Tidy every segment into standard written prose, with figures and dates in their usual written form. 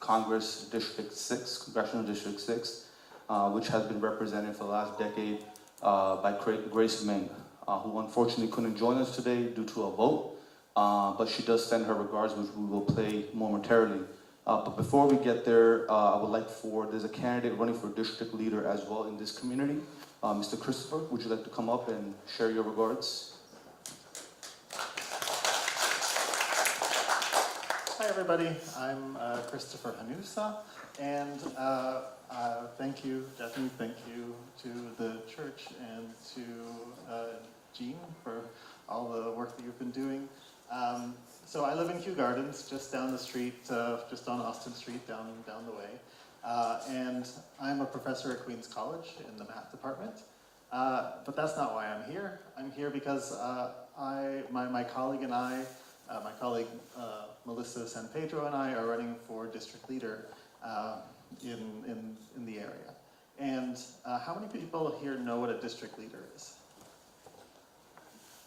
Congress District 6, Congressional District 6, which has been represented for the last decade by Grace Meng, who unfortunately couldn't join us today due to a vote, but she does send her regards, which we will play momentarily. But before we get there, I would like there's a candidate running for district leader as well in this community. Mr. Christopher, would you like to come up and share your regards? Hi everybody, I'm Christopher Hanusa, and thank you, definitely thank you to the church and to Jean for all the work that you've been doing. So I live in Kew Gardens, just down the street, just on Austin Street, down the way. And I'm a professor at Queens College in the math department. But that's not why I'm here. I'm here because my colleague and I, my colleague Melissa San Pedro and I are running for district leader in the area. And how many people here know what a district leader is?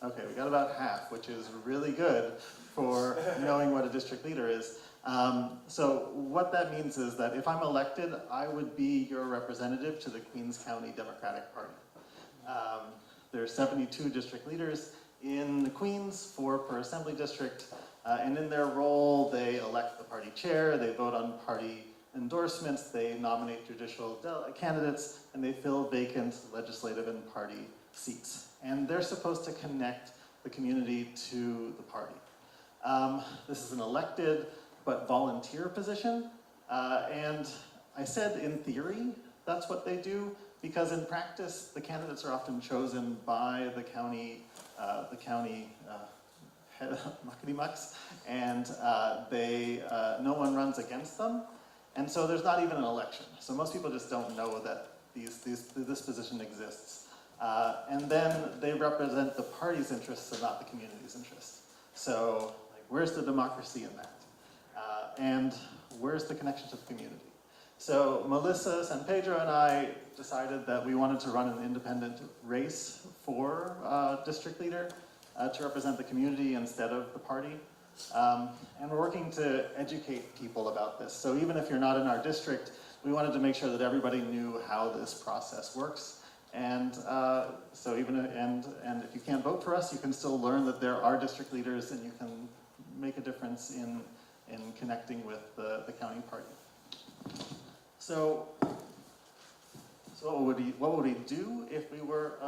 Okay, we got about half, which is really good for knowing what a district leader is. So what that means is that if I'm elected, I would be your representative to the Queens County Democratic Party. There are 72 district leaders in the Queens, 4 per assembly district, and in their role, they elect the party chair, they vote on party endorsements, they nominate judicial candidates, and they fill vacant legislative and party seats. And they're supposed to connect the community to the party. This is an elected but volunteer position, and I said in theory that's what they do, because in practice the candidates are often chosen by the county muckety-mucks, and no one runs against them, and so there's not even an election. So most people just don't know that this position exists. And then they represent the party's interests and not the community's interests. So like, where's the democracy in that? And where's the connection to the community? So Melissa San Pedro and I decided that we wanted to run an independent race for district leader to represent the community instead of the party. And we're working to educate people about this. So even if you're not in our district, we wanted to make sure that everybody knew how this process works. And so and if you can't vote for us, you can still learn that there are district leaders and you can make a difference in connecting with the county party. So what would we do if we were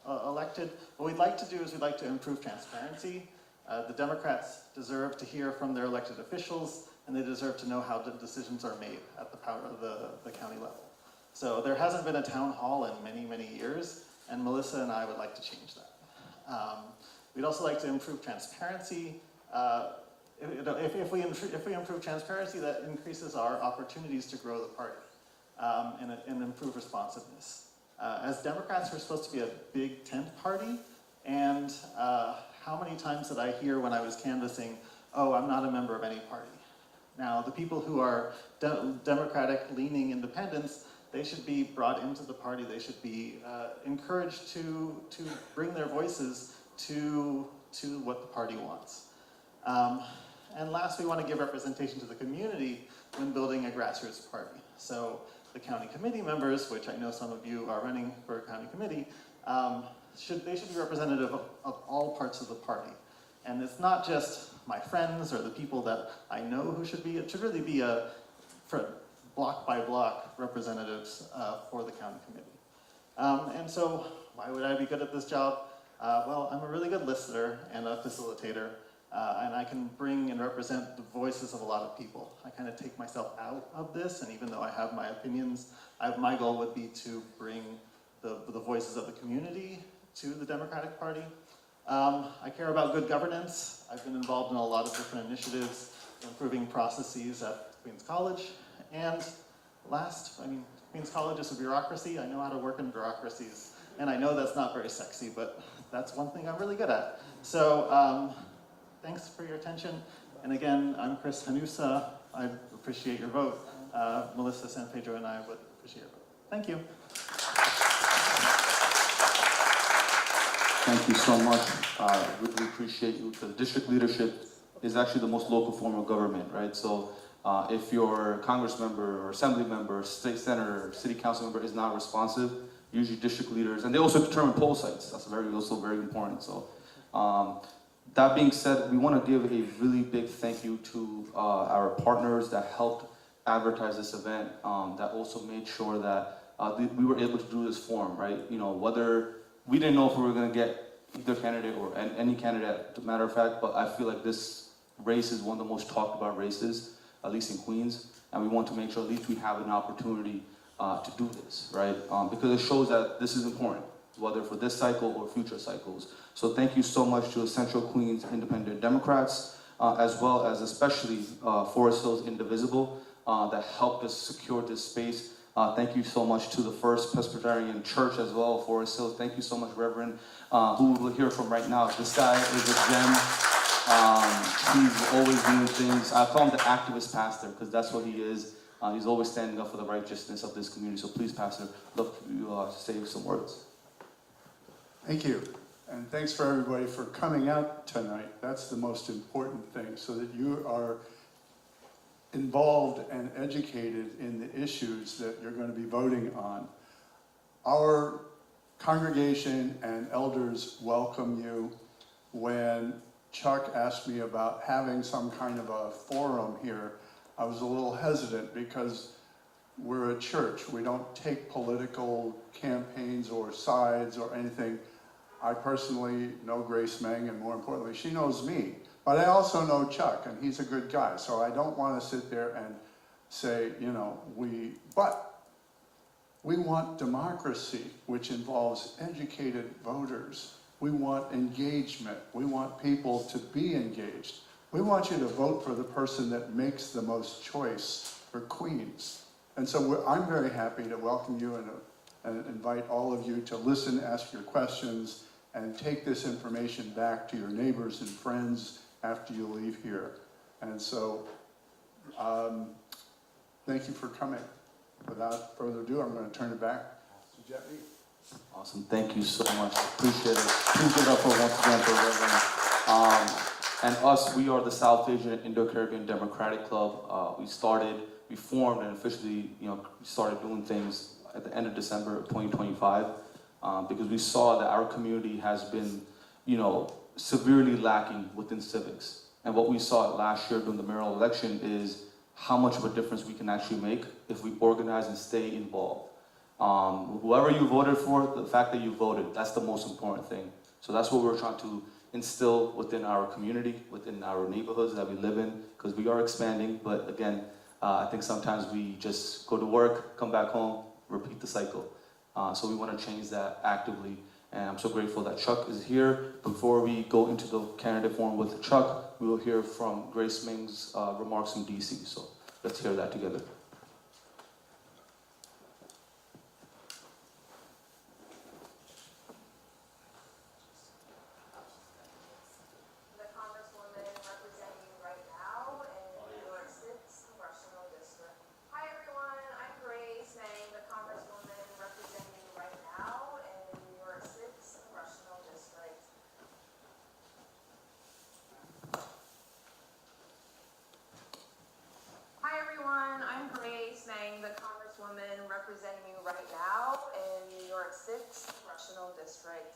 elected? What we'd like to do is we'd like to improve transparency. The Democrats deserve to hear from their elected officials, and they deserve to know how the decisions are made at the county level. So there hasn't been a town hall in many, many years, and Melissa and I would like to change that. We'd also like to improve transparency. If we improve transparency, that increases our opportunities to grow the party and improve responsiveness. As Democrats, we're supposed to be a big tent party, and how many times did I hear when I was canvassing, oh, I'm not a member of any party. Now, the people who are Democratic-leaning independents, they should be brought into the party. They should be encouraged to bring their voices to what the party wants. And last, we want to give representation to the community when building a grassroots party. So the county committee members, which I know some of you are running for a county committee, should be representative of all parts of the party. And it's not just my friends or the people that I know who should be. It should really be for block by block representatives for the county committee. And so why would I be good at this job? Well, I'm a really good listener and a facilitator, and I can bring and represent the voices of a lot of people. I kind of take myself out of this, and even though I have my opinions, my goal would be to bring the voices of the community to the Democratic Party. I care about good governance. I've been involved in a lot of different initiatives, improving processes at Queens College. And last, Queens College is a bureaucracy. I know how to work in bureaucracies. And I know that's not very sexy, but that's one thing I'm really good at. So thanks for your attention. And again, I'm Chris Hanusa. I appreciate your vote. Melissa San Pedro and I would appreciate your vote. Thank you. Thank you so much. Really appreciate you. The district leadership is actually the most local form of government, right? So If your congress member or assembly member, state senator, or city council member is not responsive, usually district leaders, and they also determine poll sites. That's also very important. So, that being said, we want to give a really big thank you to our partners that helped advertise this event, that also made sure that we were able to do this forum, right? You know, whether we didn't know if we were going to get either candidate or any candidate, as a matter of fact, but I feel like this race is one of the most talked about races, at least in Queens, and we want to make sure at least we have an opportunity to do this, right? Because it shows that this is important, whether for this cycle or future cycles. So thank you so much to the Central Queens Independent Democrats, as well as especially Forest Hills Indivisible, that helped us secure this space. Thank you so much to the First Presbyterian Church as well, Forest Hills. Thank you so much, Reverend, who we'll hear from right now. This guy is a gem. He's always doing things. I call him the activist pastor because that's what he is. He's always standing up for the righteousness of this community. So please, Pastor, love you to say some words. Thank you. And thanks for everybody for coming out tonight. That's the most important thing, so that you are involved and educated in the issues that you're going to be voting on. Our congregation and elders welcome you. When Chuck asked me about having some kind of a forum here, I was a little hesitant because we're a church. We don't take political campaigns or sides or anything. I personally know Grace Meng, and more importantly, she knows me. But I also know Chuck, and he's a good guy. So I don't want to sit there and say, you know, but we want democracy, which involves educated voters. We want engagement. We want people to be engaged. We want you to vote for the person that makes the most choice for Queens. And so I'm very happy to welcome you and invite all of you to listen, ask your questions, and take this information back to your neighbors and friends after you leave here. And so, thank you for coming. Without further ado, I'm going to turn it back to Jeffy. Awesome, thank you so much. Appreciate it. Please give it up for once again for Reverend. And us, we are the South Asian Indo-Caribbean Democratic Club. We formed and officially, started doing things at the end of December of 2025, because we saw that our community has been, severely lacking within civics. And what we saw last year during the mayoral election is how much of a difference we can actually make if we organize and stay involved. Whoever you voted for, the fact that you voted, that's the most important thing. So that's what we're trying to instill within our community, within our neighborhoods that we live in, because we are expanding, but again, I think sometimes we just go to work, come back home, repeat the cycle. So we want to change that actively, and I'm so grateful that Chuck is here. Before we go into the candidate forum with Chuck, we will hear from Grace Ming's remarks from DC, so let's hear that together. Representing you right now in New York 6th Congressional District.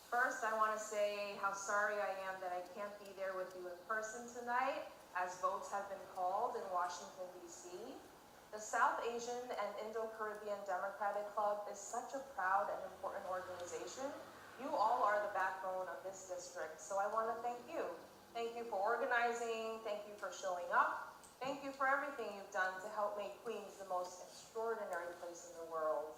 First, I want to say how sorry I am that I can't be there with you in person tonight, as votes have been called in Washington, D.C. The South Asian and Indo-Caribbean Democratic Club is such a proud and important organization. You all are the backbone of this district, so I want to thank you. Thank you for organizing, thank you for showing up. Thank you for everything you've done to help make Queens the most extraordinary place in the world.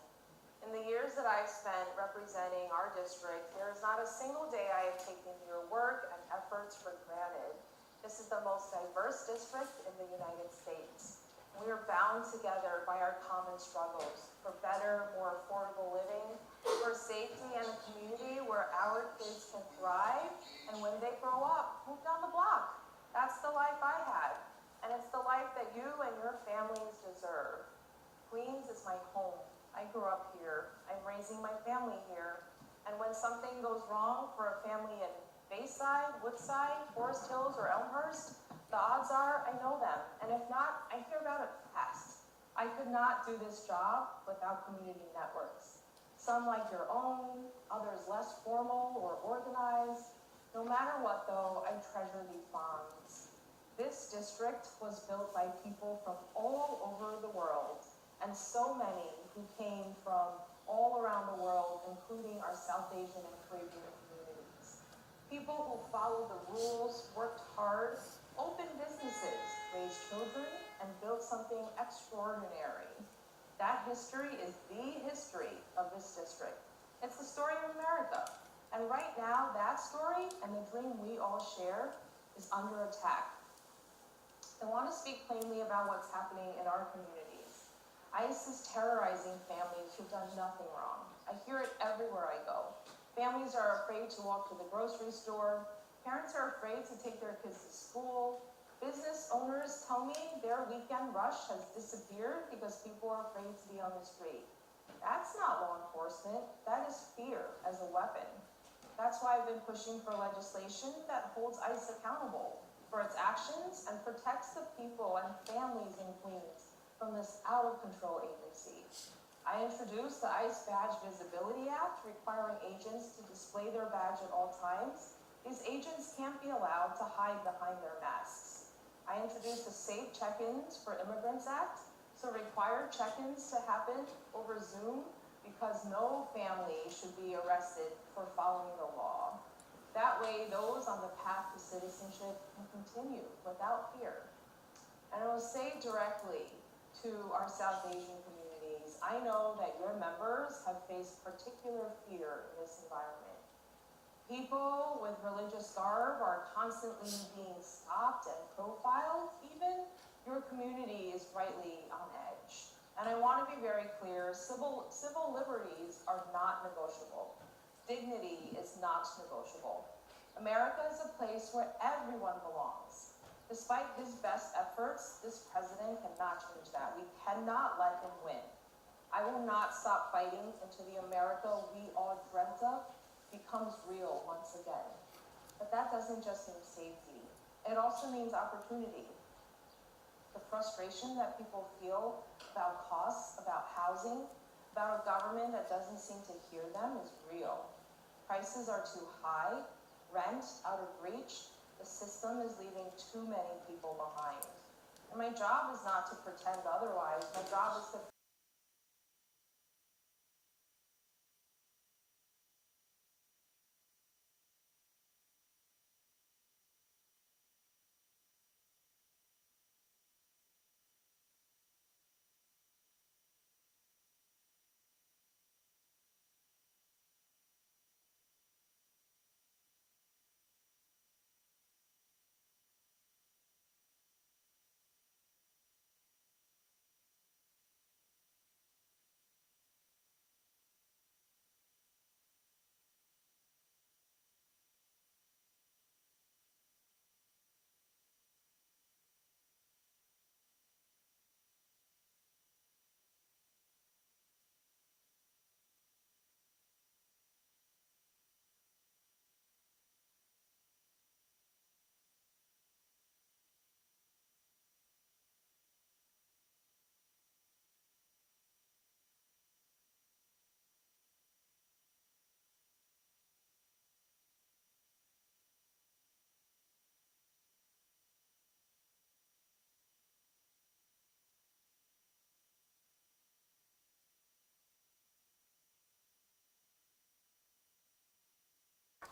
In the years that I've spent representing our district, there is not a single day I have taken your work and efforts for granted. This is the most diverse district in the United States. We are bound together by our common struggles for better, more affordable living, for safety and a community where our kids can thrive, and when they grow up, move down the block. That's the life I had. And it's the life that you and your families deserve. Queens is my home. I grew up here. I'm raising my family here. And when something goes wrong for a family in Bayside, Woodside, Forest Hills, or Elmhurst, The odds are I know them, and if not, I hear about it fast. I could not do this job without community networks. Some like your own, others less formal or organized. No matter what though, I treasure these bonds. This district was built by people from all over the world, and so many who came from all around the world, including our South Asian and Caribbean communities. People who followed the rules, worked hard, opened businesses, raised children, and built something extraordinary. That history is the history of this district. It's the story of America. And right now, that story and the dream we all share is under attack. I want to speak plainly about what's happening in our communities. ICE is terrorizing families who've done nothing wrong. I hear it everywhere I go. Families are afraid to walk to the grocery store. Parents are afraid to take their kids to school. Business owners tell me their weekend rush has disappeared because people are afraid to be on the street. That's not law enforcement. That is fear as a weapon. That's why I've been pushing for legislation that holds ICE accountable for its actions and protects the people and families in Queens from this out-of-control agency. I introduced the ICE Badge Visibility Act, requiring agents to display their badge at all times. These agents can't be allowed to hide behind their masks. I introduced the Safe Check-ins for Immigrants Act, so require check-ins to happen over Zoom because no family should be arrested for following the law. That way, those on the path to citizenship can continue without fear. And I will say directly to our South Asian communities, I know that your members have faced particular fear in this environment. People with religious garb are constantly being stopped and profiled even. Your community is rightly on edge. And I want to be very clear, civil liberties are not negotiable. Dignity is not negotiable. America is a place where everyone belongs. Despite his best efforts, this president cannot change that. We cannot let him win. I will not stop fighting until the America we all dreamt of becomes real once again. But that doesn't just mean safety. It also means opportunity. The frustration that people feel about costs, about housing, about a government that doesn't seem to hear them is real. Prices are too high, rent out of reach, the system is leaving too many people behind. And my job is not to pretend otherwise, my job is to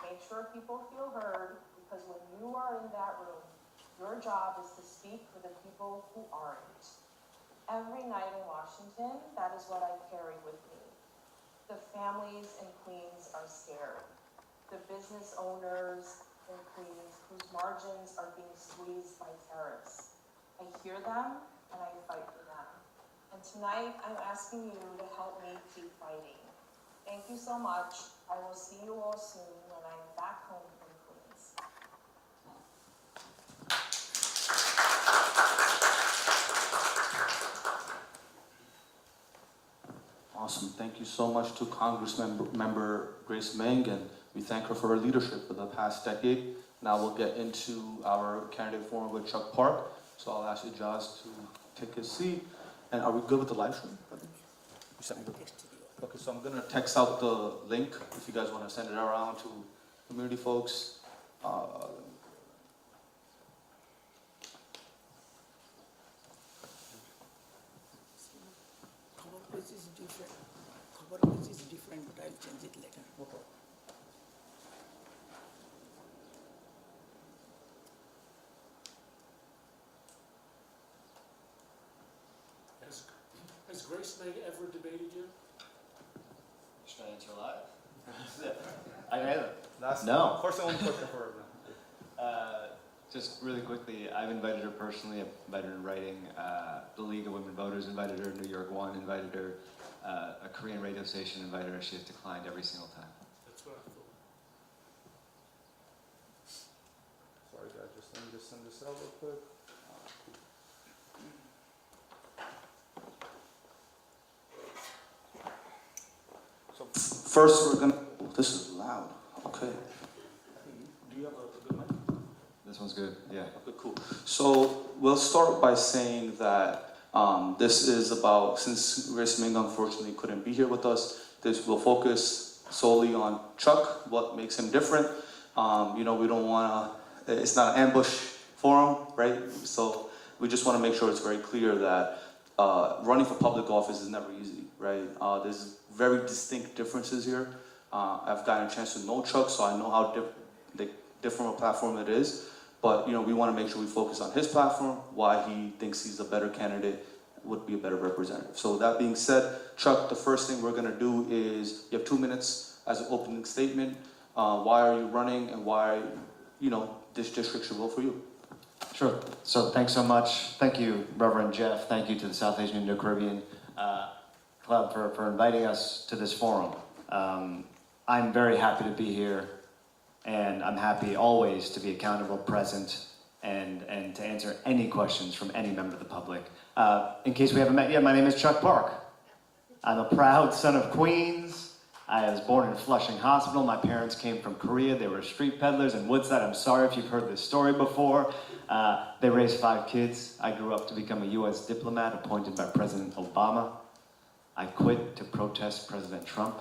make sure people feel heard, because when you are in that room, your job is to speak for the people who aren't. Every night in Washington, that is what I carry with me. The families in Queens are scared. The business owners in Queens whose margins are being squeezed by tariffs. I hear them and I fight for them. And tonight, I'm asking you to help me keep fighting. Thank you so much. I will see you all soon when I'm back home in Queens. Awesome. Thank you so much to Congressmember Grace Meng, and we thank her for her leadership for the past decade. Now we'll get into our candidate forum with Chuck Park. So I'll ask you, Josh, to take his seat. And are we good with the live stream? You sent me the... Okay, so I'm gonna text out the link if you guys want to send it around to community folks. Cover page is different. Cover page is different, but I'll change it later. Okay. Has Grace May ever debated you? Should I answer live? I know. No. First and only question for her. Just really quickly, I've invited her personally, I've invited her in writing, the League of Women Voters invited her, New York One invited her, a Korean radio station invited her, she has declined every single time. That's what I thought. Sorry guys, let me just send this out real quick. So first we're gonna, this is loud, okay. Do you have a good mic? This one's good, yeah. Okay, cool. So we'll start by saying that this is about, since Grace Ming unfortunately couldn't be here with us, this will focus solely on Chuck, what makes him different. You know, we don't wanna, it's not an ambush forum, right? So we just wanna make sure it's very clear that running for public office is never easy, right? There's very distinct differences here. I've gotten a chance to know Chuck, so I know how different a platform it is. But you know, we want to make sure we focus on his platform, why he thinks he's a better candidate, would be a better representative. So that being said, Chuck, the first thing we're going to do is you have 2 minutes as an opening statement. Why are you running, and why, you know, this district should vote for you? Sure. So thanks so much. Thank you, Reverend Jeff. Thank you to the South Asian Indo-Caribbean Club for inviting us to this forum. I'm very happy to be here, and I'm happy always to be accountable, present, and to answer any questions from any member of the public. In case we haven't met yet, my name is Chuck Park. I'm a proud son of Queens. I was born in Flushing Hospital. My parents came from Korea. They were street peddlers in Woodside. I'm sorry if you've heard this story before. They raised 5 kids. I grew up to become a U.S. diplomat appointed by President Obama. I quit to protest President Trump.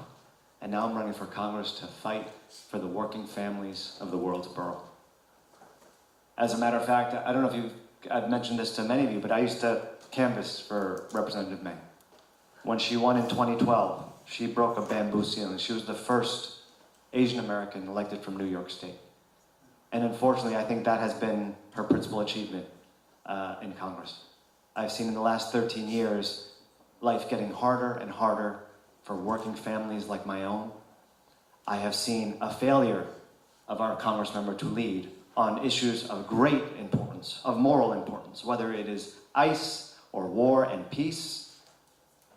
And now I'm running for Congress to fight for the working families of the world's borough. As a matter of fact, I don't know if I've mentioned this to many of you, but I used to canvass for Representative May. When she won in 2012, she broke a bamboo ceiling. She was the first Asian American elected from New York State. And unfortunately, I think that has been her principal achievement in Congress. I've seen in the last 13 years, life getting harder and harder for working families like my own. I have seen a failure of our Congress member to lead on issues of great importance, of moral importance, whether it is ICE or war and peace,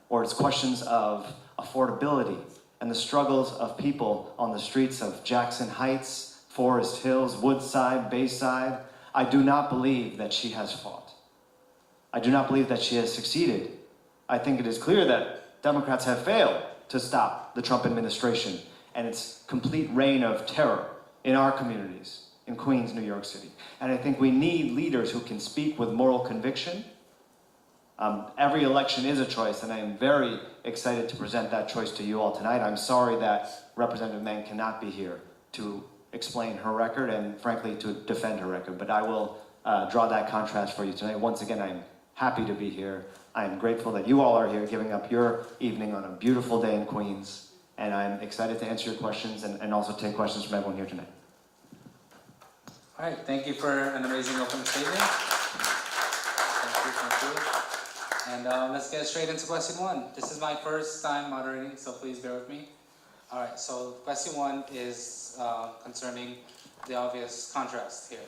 or it's questions of affordability and the struggles of people on the streets of Jackson Heights, Forest Hills, Woodside, Bayside. I do not believe that she has fought. I do not believe that she has succeeded. I think it is clear that Democrats have failed to stop the Trump administration and its complete reign of terror in our communities, in Queens, New York City. And I think we need leaders who can speak with moral conviction. Every election is a choice, and I am very excited to present that choice to you all tonight. I'm sorry that Representative Meng cannot be here to explain her record and, frankly, to defend her record, but I will draw that contrast for you tonight. Once again, I'm happy to be here. I am grateful that you all are here, giving up your evening on a beautiful day in Queens, and I'm excited to answer your questions and also take questions from everyone here tonight. All right, thank you for an amazing opening statement. Thank you. And let's get straight into question 1. This is my first time moderating, so please bear with me. All right, so question 1 is concerning the obvious contrast here.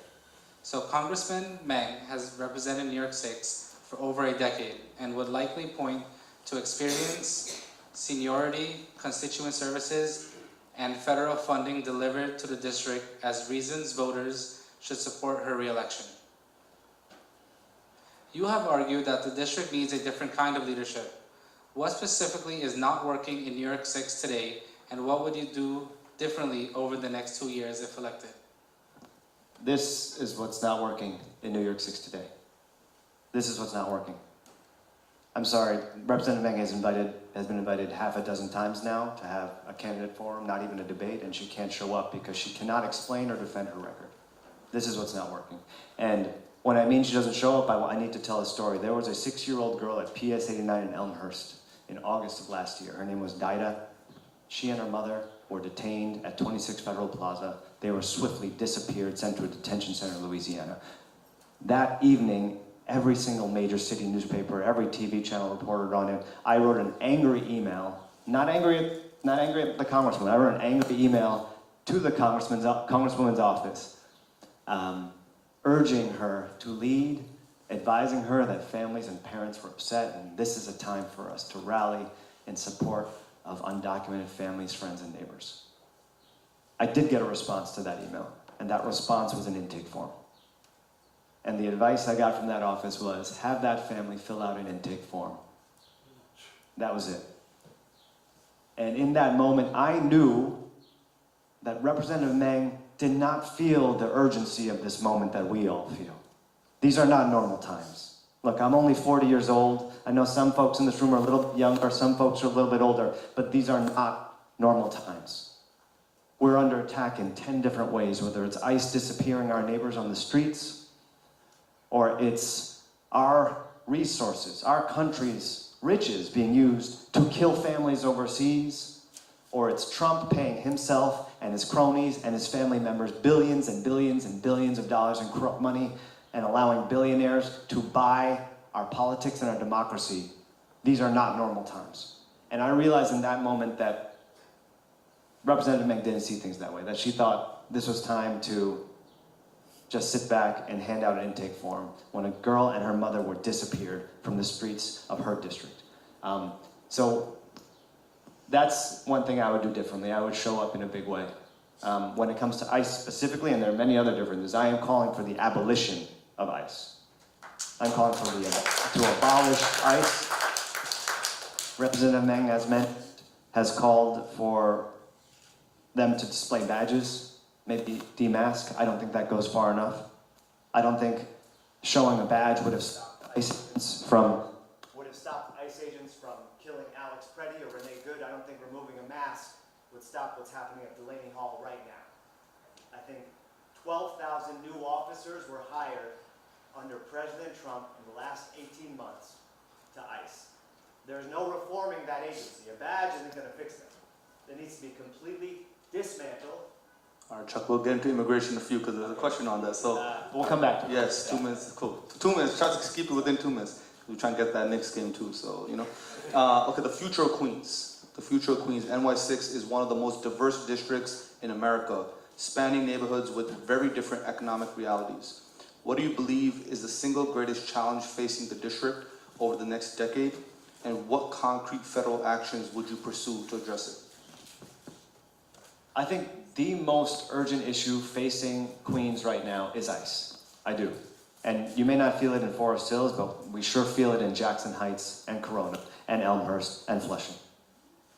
So Congressman Meng has represented New York 6 for over a decade and would likely point to experience, seniority, constituent services, and federal funding delivered to the district as reasons voters should support her re-election. You have argued that the district needs a different kind of leadership. What specifically is not working in New York 6 today, and what would you do differently over the next 2 years if elected? This is what's not working in New York 6 today. This is what's not working. I'm sorry, Representative Meng has been invited half a dozen times now to have a candidate forum, not even a debate, and she can't show up because she cannot explain or defend her record. This is what's not working. And when I mean she doesn't show up, I need to tell a story. There was a 6-year-old girl at PS 89 in Elmhurst in August of last year. Her name was Daida. She and her mother were detained at 26 Federal Plaza. They were swiftly disappeared, sent to a detention center in Louisiana. That evening, every single major city newspaper, every TV channel reported on it. I wrote an angry email, not angry at the congressman. I wrote an angry email to the congresswoman's office, urging her to lead, advising her that families and parents were upset, and this is a time for us to rally in support of undocumented families, friends, and neighbors. I did get a response to that email, and that response was an intake form. And the advice I got from that office was, have that family fill out an intake form. That was it. And in that moment, I knew that Representative Meng did not feel the urgency of this moment that we all feel. These are not normal times. Look, I'm only 40 years old. I know some folks in this room are a little bit younger, some folks are a little bit older, but these are not normal times. We're under attack in 10 different ways, whether it's ICE disappearing our neighbors on the streets, or it's our resources, our country's riches being used to kill families overseas, or it's Trump paying himself and his cronies and his family members billions and billions and billions of dollars in corrupt money and allowing billionaires to buy our politics and our democracy. These are not normal times. And I realized in that moment that Representative Meng didn't see things that way, that she thought this was time to just sit back and hand out an intake form when a girl and her mother were disappeared from the streets of her district. So that's one thing I would do differently. I would show up in a big way. When it comes to ICE specifically, and there are many other differences, I am calling for the abolition of ICE. I'm calling for to abolish ICE. Representative Meng, as mentioned, has called for them to display badges, maybe demask. I don't think that goes far enough. I don't think showing a badge would have stopped ICE agents from killing Alex Preddy or Renee Good. I don't think removing a mask would stop what's happening at Delaney Hall right now. I think 12,000 new officers were hired under President Trump in the last 18 months to ICE. There's no reforming that agency. A badge isn't going to fix it. It needs to be completely dismantled. All right, Chuck, we'll get into immigration in a few because there's a question on that. So we'll come back to it. yes, 2 minutes, cool. 2 minutes, try to keep it within 2 minutes. We try and get that next game too, so, you know. Okay, the future of Queens. The future of Queens, NY6 is one of the most diverse districts in America, spanning neighborhoods with very different economic realities. What do you believe is the single greatest challenge facing the district over the next decade? And what concrete federal actions would you pursue to address it? I think the most urgent issue facing Queens right now is ICE. I do. And you may not feel it in Forest Hills, but we sure feel it in Jackson Heights and Corona and Elmhurst and Flushing.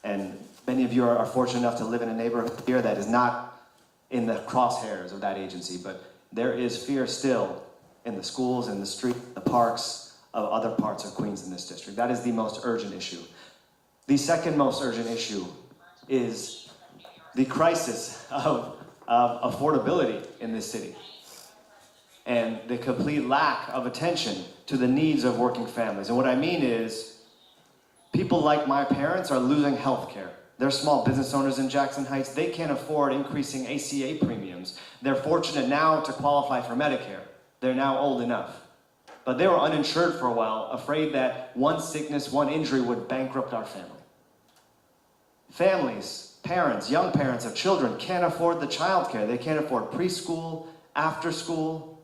And many of you are fortunate enough to live in a neighborhood here that is not in the crosshairs of that agency, but there is fear still in the schools, in the street, the parks of other parts of Queens in this district. That is the most urgent issue. The second most urgent issue is the crisis of affordability in this city and the complete lack of attention to the needs of working families. And what I mean is, people like my parents are losing health care. They're small business owners in Jackson Heights. They can't afford increasing ACA premiums. They're fortunate now to qualify for Medicare. They're now old enough. But they were uninsured for a while, afraid that one sickness, one injury would bankrupt our family. Families, parents, young parents of children can't afford the childcare. They can't afford preschool, after school.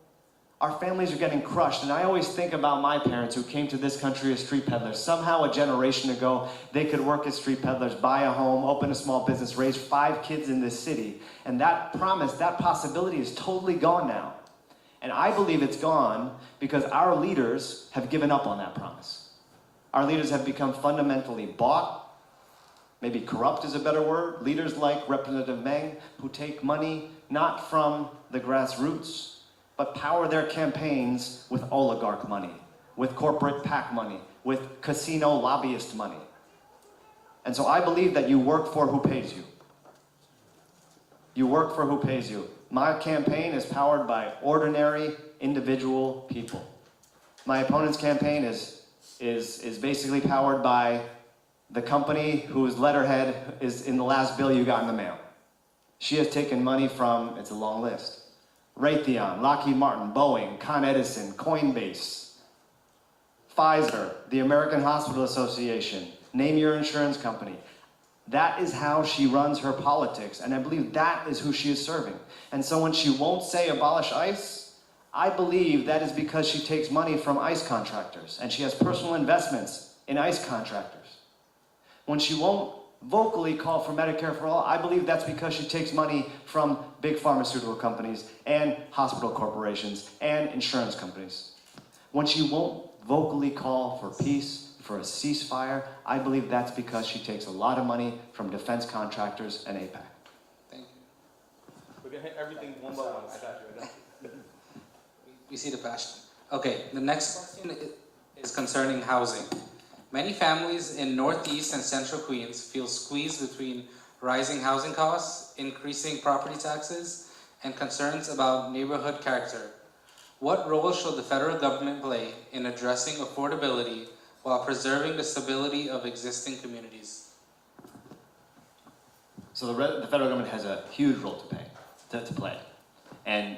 Our families are getting crushed, and I always think about my parents who came to this country as street peddlers. Somehow a generation ago, they could work as street peddlers, buy a home, open a small business, raise 5 kids in this city. And that promise, that possibility is totally gone now. And I believe it's gone because our leaders have given up on that promise. Our leaders have become fundamentally bought, maybe corrupt is a better word, leaders like Representative Meng, who take money not from the grassroots, but power their campaigns with oligarch money, with corporate PAC money, with casino lobbyist money. And so I believe that you work for who pays you. You work for who pays you. My campaign is powered by ordinary individual people. My opponent's campaign is basically powered by the company whose letterhead is in the last bill you got in the mail. She has taken money from, it's a long list, Raytheon, Lockheed Martin, Boeing, Con Edison, Coinbase, Pfizer, the American Hospital Association, name your insurance company. That is how she runs her politics, and I believe that is who she is serving. And so when she won't say abolish ICE, I believe that is because she takes money from ICE contractors, and she has personal investments in ICE contractors. When she won't vocally call for Medicare for all, I believe that's because she takes money from big pharmaceutical companies and hospital corporations and insurance companies. When she won't vocally call for peace, for a ceasefire, I believe that's because she takes a lot of money from defense contractors and APAC. Thank you. We're gonna hit everything one by one. I got you. We see the passion. Okay, the next question is concerning housing. Many families in Northeast and Central Queens feel squeezed between rising housing costs, increasing property taxes, and concerns about neighborhood character. What role should the federal government play in addressing affordability while preserving the stability of existing communities? So the federal government has a huge role to play. And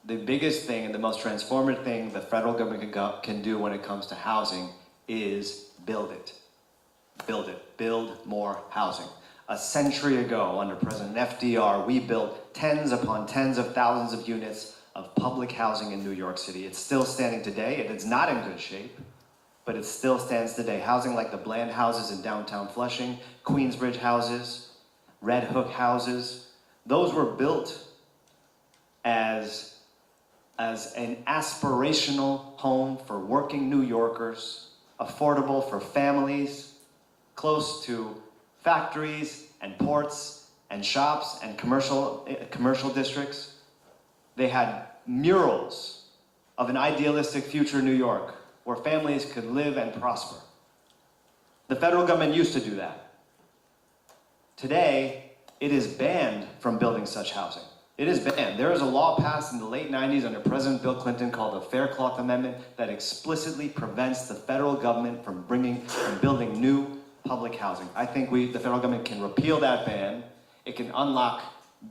the biggest thing and the most transformative thing the federal government can do when it comes to housing is build it. Build it. Build more housing. A century ago, under President FDR, we built tens upon tens of thousands of units of public housing in New York City. It's still standing today. It is not in good shape, but it still stands today. Housing like the Bland houses in downtown Flushing, Queensbridge houses, Red Hook houses, those were built as an aspirational home for working New Yorkers, affordable for families, close to factories and ports and shops and commercial districts. They had murals of an idealistic future New York where families could live and prosper. The federal government used to do that. Today, it is banned from building such housing. It is banned. There is a law passed in the late 90s under President Bill Clinton called the Fair Cloth Amendment that explicitly prevents the federal government from building new public housing. I think the federal government can repeal that ban. It can unlock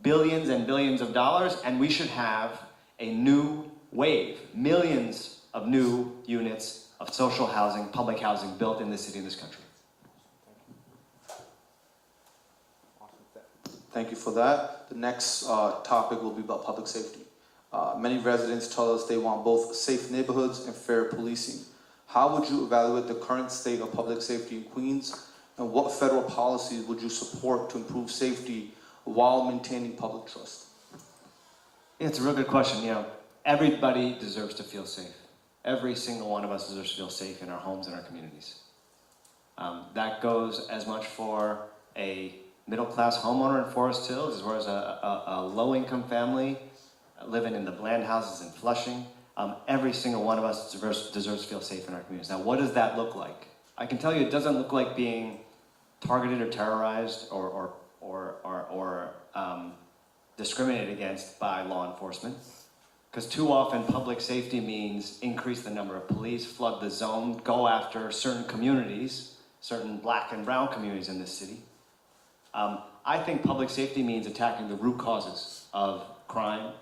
billions and billions of dollars, and we should have a new wave, millions of new units of social housing, public housing built in this city, in this country. Thank you for that. The next topic will be about public safety. Many residents tell us they want both safe neighborhoods and fair policing. How would you evaluate the current state of public safety in Queens, and what federal policies would you support to improve safety while maintaining public trust? Yeah, it's a real good question. You know, everybody deserves to feel safe. Every single one of us deserves to feel safe in our homes and our communities. That goes as much for a middle-class homeowner in Forest Hills as well as a low-income family living in the Bland houses in Flushing. Every single one of us deserves to feel safe in our communities. Now, what does that look like? I can tell you it doesn't look like being targeted or terrorized or discriminated against by law enforcement. Because too often public safety means increase the number of police, flood the zone, go after certain communities, certain black and brown communities in this city. I think public safety means attacking the root causes of crime.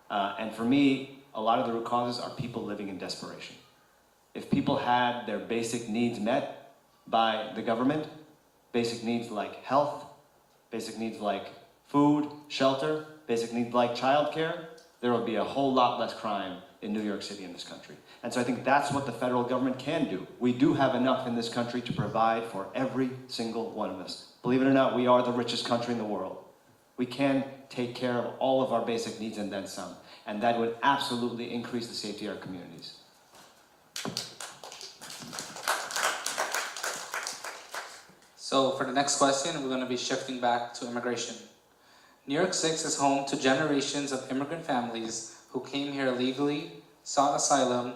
And for me, a lot of the root causes are people living in desperation. If people had their basic needs met by the government, basic needs like health, basic needs like food, shelter, basic needs like childcare, there would be a whole lot less crime in New York City in this country. And so I think that's what the federal government can do. We do have enough in this country to provide for every single one of us. Believe it or not, we are the richest country in the world. We can take care of all of our basic needs and then some. And that would absolutely increase the safety of our communities. So for the next question, we're going to be shifting back to immigration. New York 6 is home to generations of immigrant families who came here legally, sought asylum,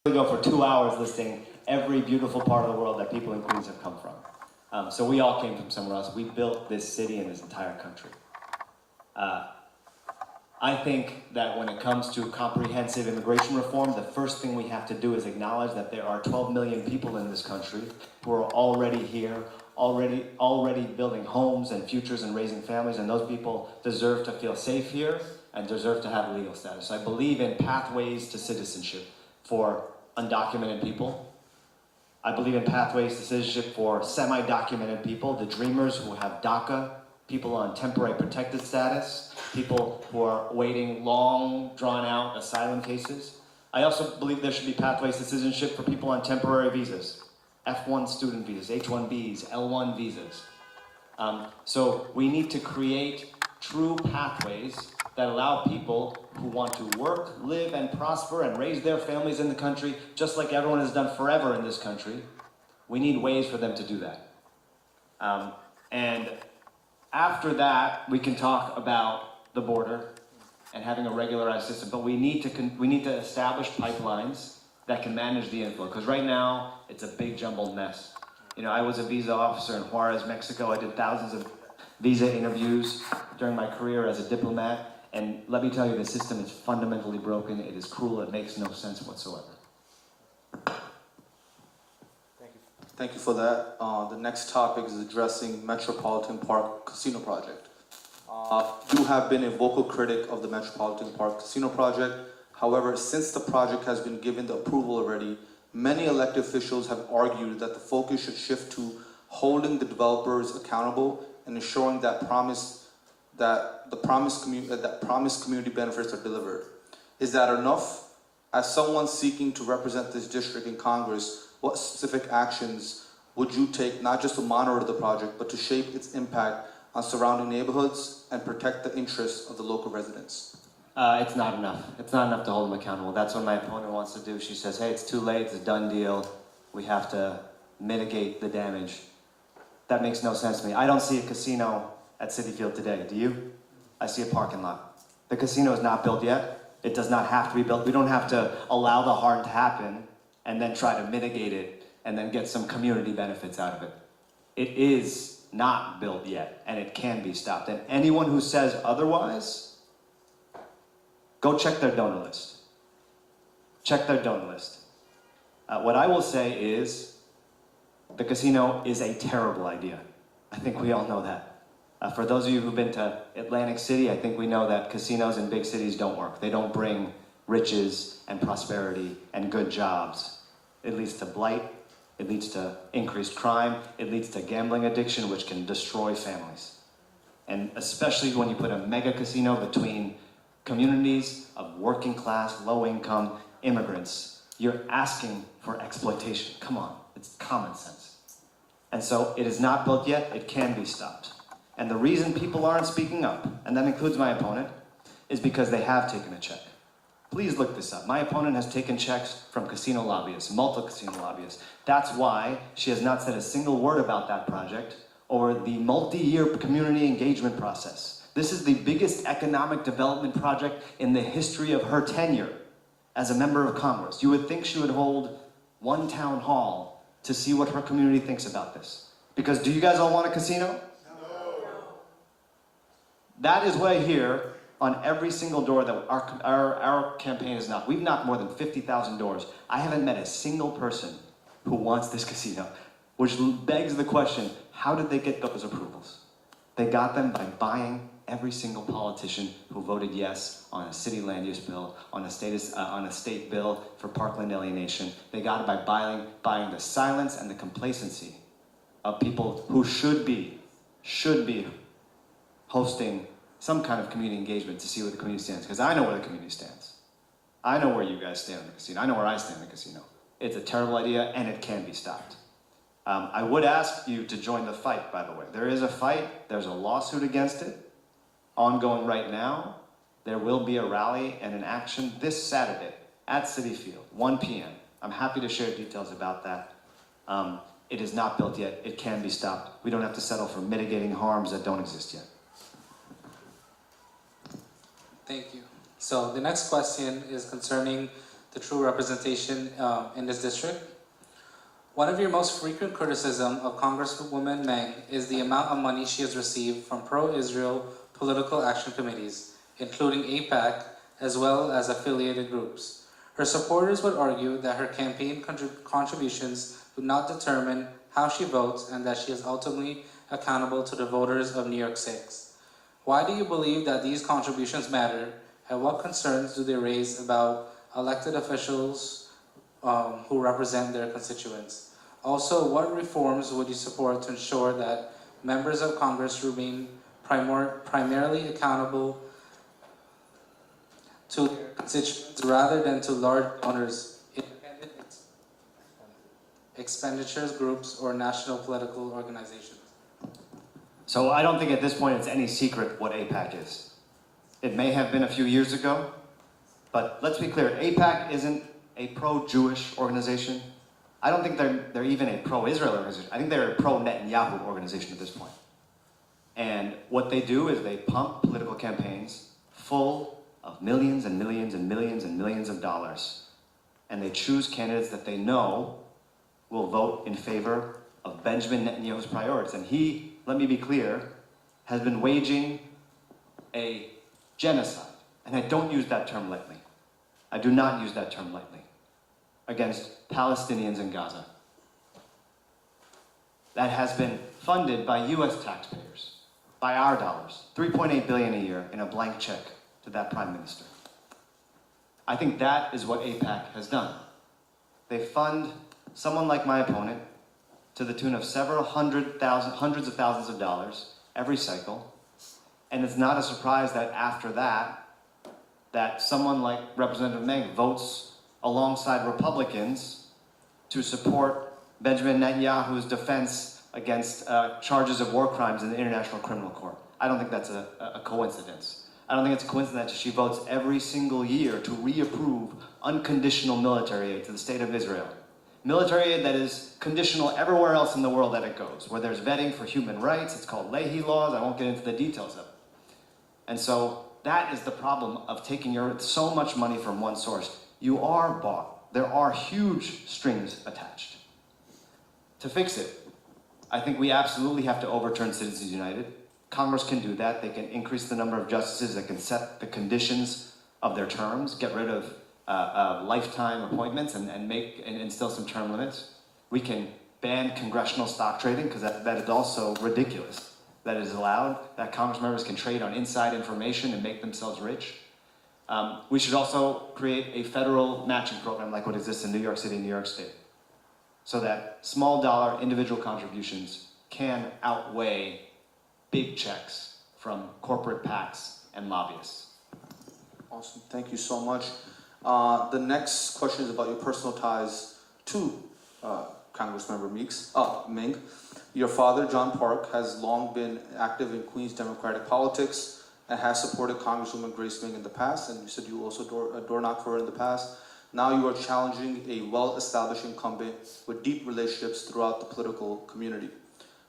We go for 2 hours listing every beautiful part of the world that people in Queens have come from. So we all came from somewhere else. We built this city and this entire country. I think that when it comes to comprehensive immigration reform, the first thing we have to do is acknowledge that there are 12 million people in this country who are already here, already building homes and futures and raising families, and those people deserve to feel safe here and deserve to have legal status. I believe in pathways to citizenship for undocumented people. I believe in pathways to citizenship for semi-documented people, the dreamers who have DACA, people on temporary protected status, people who are waiting long, drawn-out asylum cases. I also believe there should be pathways to citizenship for people on temporary visas, F1 student visas, H1Bs, L1 visas. So we need to create true pathways that allow people who want to work, live, and prosper and raise their families in the country, just like everyone has done forever in this country. We need ways for them to do that. And after that, we can talk about the border and having a regularized system, but we need to establish pipelines that can manage the inflow, because right now, it's a big jumbled mess. You know, I was a visa officer in Juarez, Mexico. I did thousands of visa interviews during my career as a diplomat. And let me tell you, the system is fundamentally broken. It is cruel. It makes no sense whatsoever. Thank you for that. The next topic is addressing Metropolitan Park Casino Project. You have been a vocal critic of the Metropolitan Park Casino Project. However, since the project has been given the approval already, many elected officials have argued that the focus should shift to holding the developers accountable and ensuring that promised community benefits are delivered. Is that enough? As someone seeking to represent this district in Congress, what specific actions would you take, not just to monitor the project, but to shape its impact on surrounding neighborhoods and protect the interests of the local residents? It's not enough. It's not enough to hold them accountable. That's what my opponent wants to do. She says, hey, it's too late, it's a done deal. We have to mitigate the damage. That makes no sense to me. I don't see a casino at Citi Field today, do you? I see a parking lot. The casino is not built yet. It does not have to be built. We don't have to allow the harm to happen and then try to mitigate it and then get some community benefits out of it. It is not built yet, and it can be stopped. And anyone who says otherwise, go check their donor list. Check their donor list. What I will say is, the casino is a terrible idea. I think we all know that. For those of you who've been to Atlantic City, I think we know that casinos in big cities don't work. They don't bring riches and prosperity and good jobs. It leads to blight, it leads to increased crime, it leads to gambling addiction, which can destroy families. And especially when you put a mega casino between communities of working class, low income immigrants, you're asking for exploitation. Come on, it's common sense. And so it is not built yet, it can be stopped. And the reason people aren't speaking up, and that includes my opponent, is because they have taken a check. Please look this up. My opponent has taken checks from casino lobbyists, multi-casino lobbyists. That's why she has not said a single word about that project or the multi-year community engagement process. This is the biggest economic development project in the history of her tenure as a member of Congress. You would think she would hold one town hall to see what her community thinks about this. Because do you guys all want a casino? That is what I hear on every single door that our campaign has knocked. We've knocked more than 50,000 doors. I haven't met a single person who wants this casino, which begs the question, how did they get those approvals? They got them by buying every single politician who voted yes on a city land use bill, on a state bill for parkland alienation. They got it by buying the silence and the complacency of people who should be hosting some kind of community engagement to see where the community stands. Because I know where the community stands. I know where you guys stand in the casino. I know where I stand in the casino. It's a terrible idea, and it can be stopped. I would ask you to join the fight, by the way. There is a fight. There's a lawsuit against it, ongoing right now. There will be a rally and an action this Saturday at Citi Field, 1 p.m. I'm happy to share details about that. It is not built yet. It can be stopped. We don't have to settle for mitigating harms that don't exist yet. Thank you. So the next question is concerning the true representation in this district. One of your most frequent criticism of Congresswoman Meng is the amount of money she has received from pro-Israel political action committees, including AIPAC, as well as affiliated groups. Her supporters would argue that her campaign contributions do not determine how she votes and that she is ultimately accountable to the voters of New York 6. Why do you believe that these contributions matter, and what concerns do they raise about elected officials who represent their constituents? Also, what reforms would you support to ensure that members of Congress remain primarily accountable to their constituents rather than to large donors, independent expenditures groups, or national political organizations? So I don't think at this point it's any secret what AIPAC is. It may have been a few years ago, but let's be clear, AIPAC isn't a pro-Jewish organization. I don't think they're even a pro-Israel organization. I think they're a pro-Netanyahu organization at this point. And what they do is they pump political campaigns full of millions and millions and millions and millions of dollars. And they choose candidates that they know will vote in favor of Benjamin Netanyahu's priorities. And he, let me be clear, has been waging a genocide. And I don't use that term lightly. I do not use that term lightly. Against Palestinians in Gaza. That has been funded by US taxpayers, by our dollars, $3.8 billion a year in a blank check to that prime minister. I think that is what AIPAC has done. They fund someone like my opponent to the tune of hundreds of thousands of dollars every cycle, and it's not a surprise that after that someone like Representative Meng votes alongside Republicans to support Benjamin Netanyahu's defense against charges of war crimes in the International Criminal Court. I don't think that's a coincidence. I don't think it's a coincidence that she votes every single year to reapprove unconditional military aid to the state of Israel. Military aid that is conditional everywhere else in the world that it goes, where there's vetting for human rights. It's called Leahy laws. I won't get into the details of it. And so that is the problem of taking so much money from one source. You are bought. There are huge strings attached. To fix it, I think we absolutely have to overturn Citizens United. Congress can do that. They can increase the number of justices that can set the conditions of their terms, get rid of lifetime appointments and instill some term limits. We can ban congressional stock trading, because that is also ridiculous. That is allowed, that Congress members can trade on inside information and make themselves rich. We should also create a federal matching program like what exists in New York City and New York State, so that small dollar individual contributions can outweigh big checks from corporate PACs and lobbyists. Awesome, thank you so much. The next question is about your personal ties to Congressmember Meng. Your father, John Park, has long been active in Queens Democratic politics and has supported Congresswoman Grace Meng in the past, and you said you also door knocked for her in the past. Now you are challenging a well-established incumbent with deep relationships throughout the political community.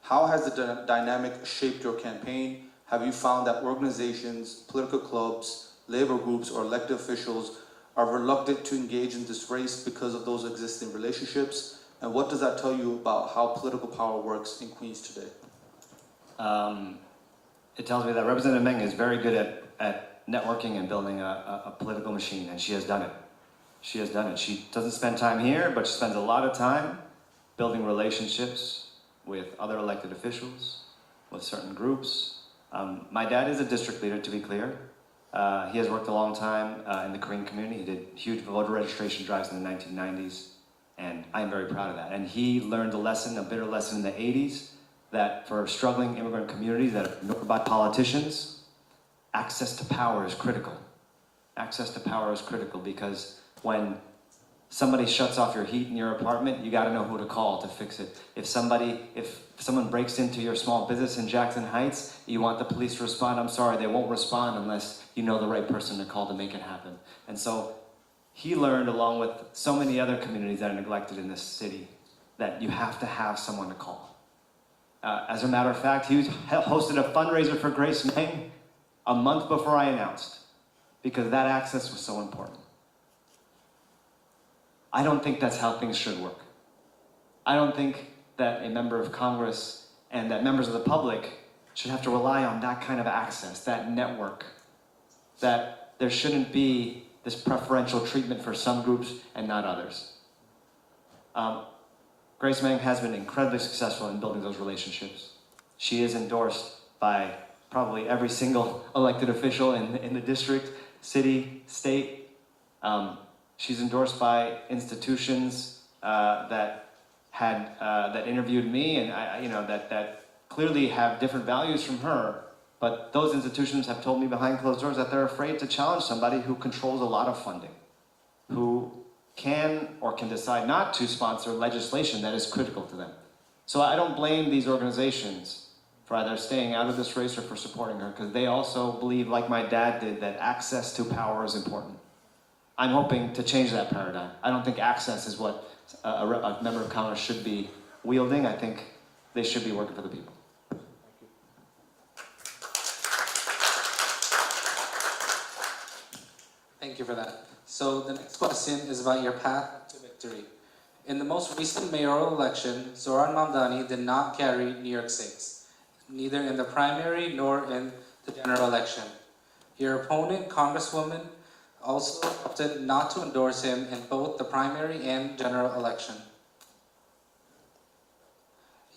How has the dynamic shaped your campaign? Have you found that organizations, political clubs, labor groups, or elected officials are reluctant to engage in this race because of those existing relationships? And what does that tell you about how political power works in Queens today? It tells me that Representative Meng is very good at networking and building a political machine, and she has done it. She has done it. She doesn't spend time here, but she spends a lot of time building relationships with other elected officials, with certain groups, My dad is a district leader, to be clear. He has worked a long time in the Korean community. He did huge voter registration drives in the 1990s, and I am very proud of that. And he learned a lesson, a bitter lesson in the 80s, that for struggling immigrant communities that are ignored by politicians, access to power is critical. Access to power is critical because when somebody shuts off your heat in your apartment, you gotta know who to call to fix it. If someone breaks into your small business in Jackson Heights, you want the police to respond, I'm sorry, they won't respond unless you know the right person to call to make it happen. And so he learned, along with so many other communities that are neglected in this city, that you have to have someone to call. As a matter of fact, he hosted a fundraiser for Grace Meng a month before I announced, because that access was so important. I don't think that's how things should work. I don't think that a member of Congress and that members of the public should have to rely on that kind of access, that network, that there shouldn't be this preferential treatment for some groups and not others. Grace Meng has been incredibly successful in building those relationships. She is endorsed by probably every single elected official in the district, city, state. She's endorsed by institutions that interviewed me, and that clearly have different values from her. But those institutions have told me behind closed doors that they're afraid to challenge somebody who controls a lot of funding, who can or can decide not to sponsor legislation that is critical to them. So I don't blame these organizations for either staying out of this race or for supporting her, because they also believe, like my dad did, that access to power is important. I'm hoping to change that paradigm. I don't think access is what a member of Congress should be wielding. I think they should be working for the people. Thank you for that. So the next question is about your path to victory. In the most recent mayoral election, Zoran Mamdani did not carry New York 6, neither in the primary nor in the general election. Your opponent, Congresswoman, also opted not to endorse him in both the primary and general election.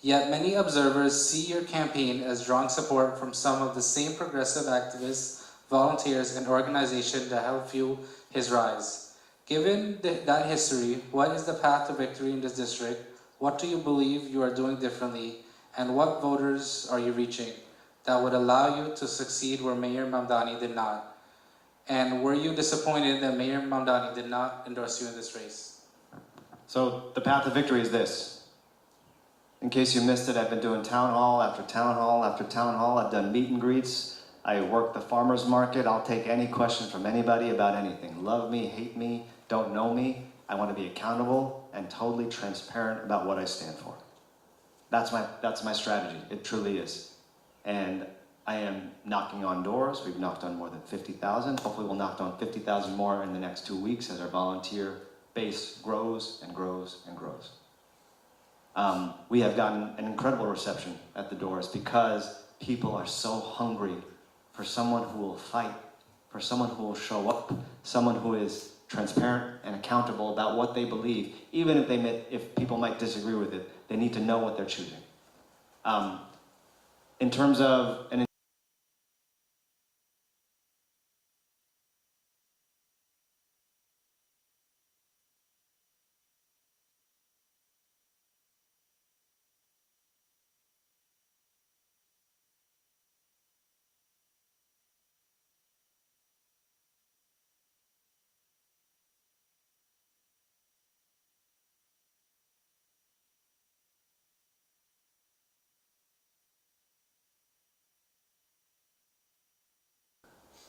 Yet many observers see your campaign as drawing support from some of the same progressive activists, volunteers, and organizations that helped fuel his rise. Given that history, what is the path to victory in this district? What do you believe you are doing differently? And what voters are you reaching that would allow you to succeed where Mayor Mamdani did not? And were you disappointed that Mayor Mamdani did not endorse you in this race? So the path to victory is this. In case you missed it, I've been doing town hall after town hall after town hall. I've done meet and greets. I work the farmer's market. I'll take any question from anybody about anything. Love me, hate me, don't know me. I want to be accountable and totally transparent about what I stand for. That's my strategy. It truly is. And I am knocking on doors. We've knocked on more than 50,000. Hopefully we'll knock on 50,000 more in the next 2 weeks as our volunteer base grows and grows and grows. We have gotten an incredible reception at the doors because people are so hungry for someone who will fight, for someone who will show up, someone who is transparent and accountable about what they believe. Even if people might disagree with it, they need to know what they're choosing. In terms of an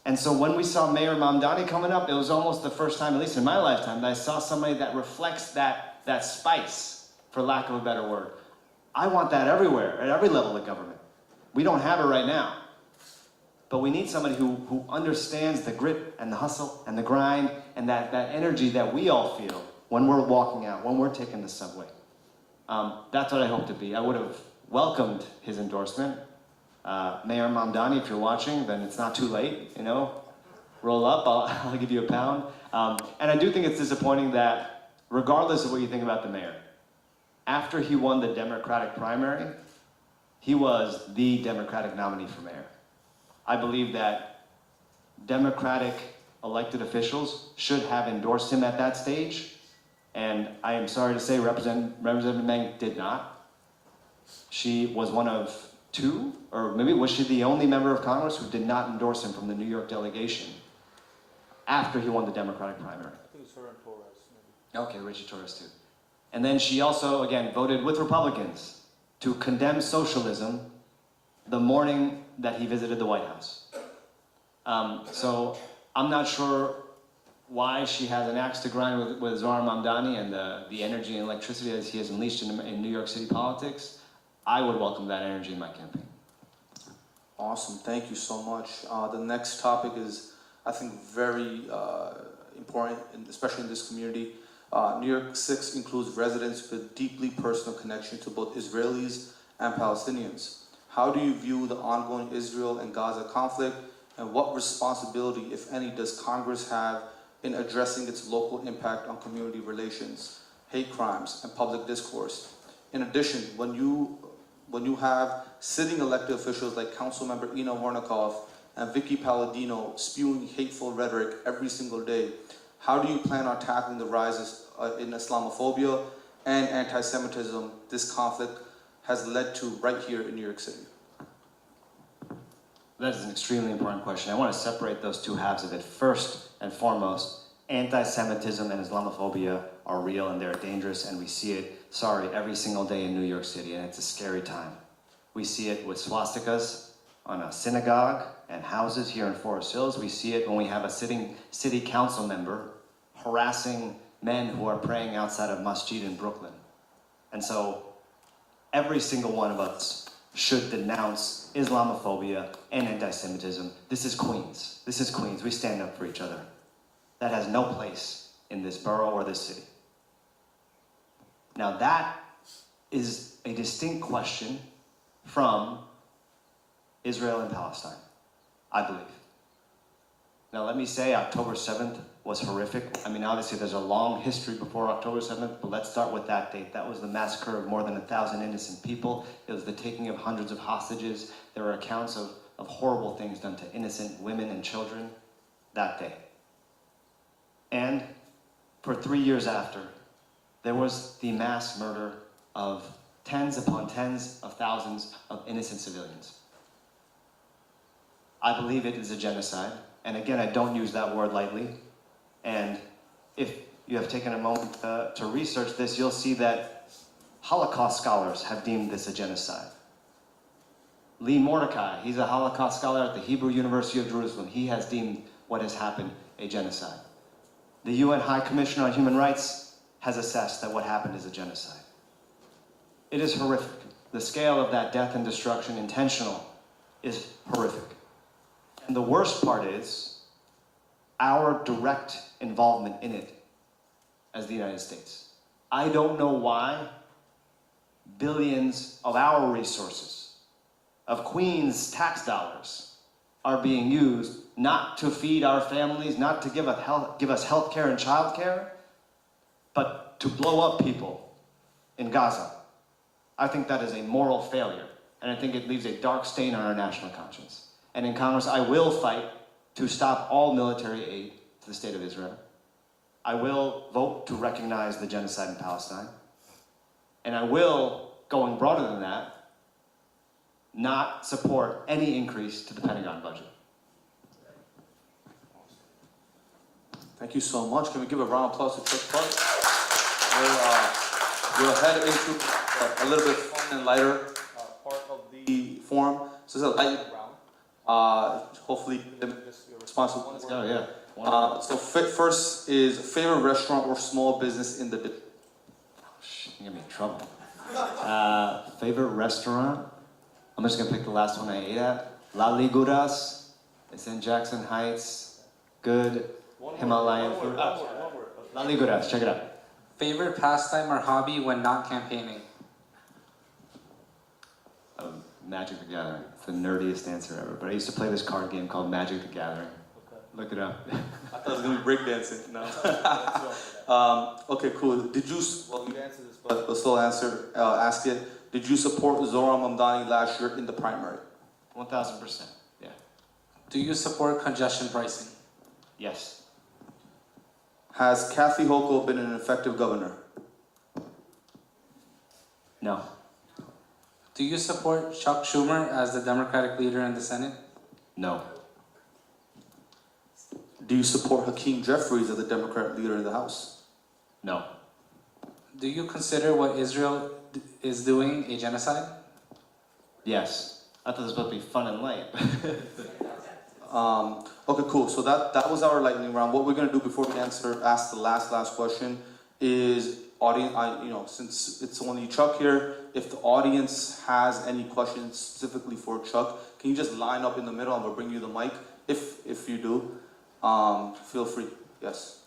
And so when we saw Mayor Mamdani coming up, it was almost the first time, at least in my lifetime, that I saw somebody that reflects that spice, for lack of a better word. I want that everywhere, at every level of government. We don't have it right now. But we need somebody who understands the grit and the hustle and the grind and that energy that we all feel when we're walking out, when we're taking the subway. That's what I hope to be. I would have welcomed his endorsement. Mayor Mamdani, if you're watching, then it's not too late, roll up, I'll give you a pound. And I do think it's disappointing that, regardless of what you think about the mayor, after he won the Democratic primary, he was the Democratic nominee for mayor. I believe that Democratic elected officials should have endorsed him at that stage, and I am sorry to say Representative Meng did not. She was one of two, or maybe was she the only member of Congress who did not endorse him from the New York delegation after he won the Democratic primary? I think it's her and Torres, maybe. Okay, Richie Torres too. And then she also, again, voted with Republicans to condemn socialism the morning that he visited the White House. So I'm not sure why she has an axe to grind with Zohran Mamdani and the energy and electricity that he has unleashed in New York City politics. I would welcome that energy in my campaign. Awesome, thank you so much. The next topic is, I think, very important, especially in this community. New York 6 includes residents with deeply personal connection to both Israelis and Palestinians. How do you view the ongoing Israel and Gaza conflict, and what responsibility, if any, does Congress have in addressing its local impact on community relations, hate crimes, and public discourse? In addition, when you have sitting elected officials like Councilmember Ina Warnikoff and Vicky Palladino spewing hateful rhetoric every single day, how do you plan on tackling the rises in Islamophobia and anti-Semitism this conflict has led to right here in New York City? That is an extremely important question. I want to separate those two halves of it. First and foremost, anti-Semitism and Islamophobia are real and they're dangerous, and we see it, every single day in New York City, and it's a scary time. We see it with swastikas on a synagogue and houses here in Forest Hills. We see it when we have a sitting city council member harassing men who are praying outside of masjid in Brooklyn. And so every single one of us should denounce Islamophobia and anti-Semitism. This is Queens. This is Queens. We stand up for each other. That has no place in this borough or this city. Now that is a distinct question from Israel and Palestine, I believe. Now let me say October 7th was horrific. I mean, obviously there's a long history before October 7th, but let's start with that date. That was the massacre of more than 1,000 innocent people. It was the taking of hundreds of hostages. There were accounts of horrible things done to innocent women and children that day. And for 3 years after, there was the mass murder of tens upon tens of thousands of innocent civilians. I believe it is a genocide. And again, I don't use that word lightly. And if you have taken a moment to research this, you'll see that Holocaust scholars have deemed this a genocide. Lee Mordecai, he's a Holocaust scholar at the Hebrew University of Jerusalem. He has deemed what has happened a genocide. The UN High Commissioner on Human Rights has assessed that what happened is a genocide. It is horrific. The scale of that death and destruction, intentional, is horrific. And the worst part is our direct involvement in it as the United States. I don't know why billions of our resources, of Queens tax dollars, are being used not to feed our families, not to give us health care and child care, but to blow up people in Gaza. I think that is a moral failure, and I think it leaves a dark stain on our national conscience. And in Congress, I will fight to stop all military aid to the state of Israel. I will vote to recognize the genocide in Palestine. And I will, going broader than that, not support any increase to the Pentagon budget. Thank you so much. Can we give a round of applause to Chuck Clark? We'll head into a little bit fun and lighter part of the forum. So it's a light round. Hopefully, responsible. Let's go, yeah. So first is favorite restaurant or small business in the district. Oh, shit, you got me in trouble. Favorite restaurant? I'm just gonna pick the last one I ate at. La Liguras. It's in Jackson Heights. Good Himalayan food. La Liguras, check it out. Favorite pastime or hobby when not campaigning? Magic the Gathering. It's the nerdiest answer ever. But I used to play this card game called Magic the Gathering. Okay. Look it up. I thought it was going to be breakdancing. No. Okay, cool. Did you, well, you answered this, but still ask it. Did you support Zohran Mamdani last year in the primary? 1,000%, yeah. Do you support congestion pricing? Yes. Has Kathy Hochul been an effective governor? No. Do you support Chuck Schumer as the Democratic leader in the Senate? No. Do you support Hakeem Jeffries as the Democrat leader in the House? No. Do you consider what Israel is doing a genocide? Yes. I thought this was supposed to be fun and light. Okay, cool. So that was our lightning round. What we're gonna do before we ask the last question is audience. Since it's only Chuck here, if the audience has any questions specifically for Chuck, can you just line up in the middle and we'll bring you the mic? If you do, feel free. Yes.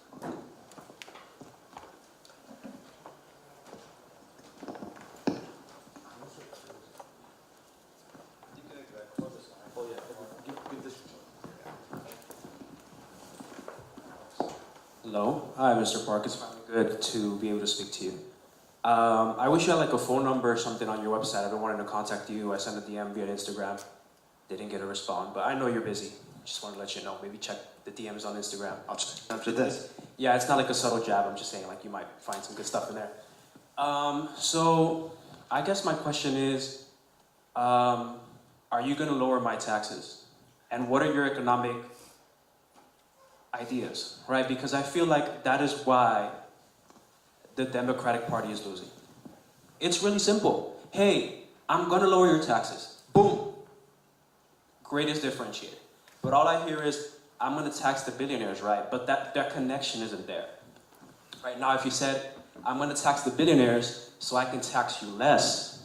Hello. Hi, Mr. Park. It's finally good to be able to speak to you. I wish you had like a phone number or something on your website. I've been wanting to contact you. I sent a DM via Instagram. Didn't get a response, but I know you're busy. Just want to let you know. Maybe check the DMs on Instagram. I'll check after this. Yeah, it's not like a subtle jab. I'm just saying like you might find some good stuff in there. So I guess my question is, are you going to lower my taxes? And what are your economic ideas, right? Because I feel like that is why the Democratic Party is losing. It's really simple. Hey, I'm gonna lower your taxes. Boom. Greatest differentiator. But all I hear is, I'm gonna tax the billionaires, right? But that connection isn't there. Right now, if you said, I'm gonna tax the billionaires so I can tax you less,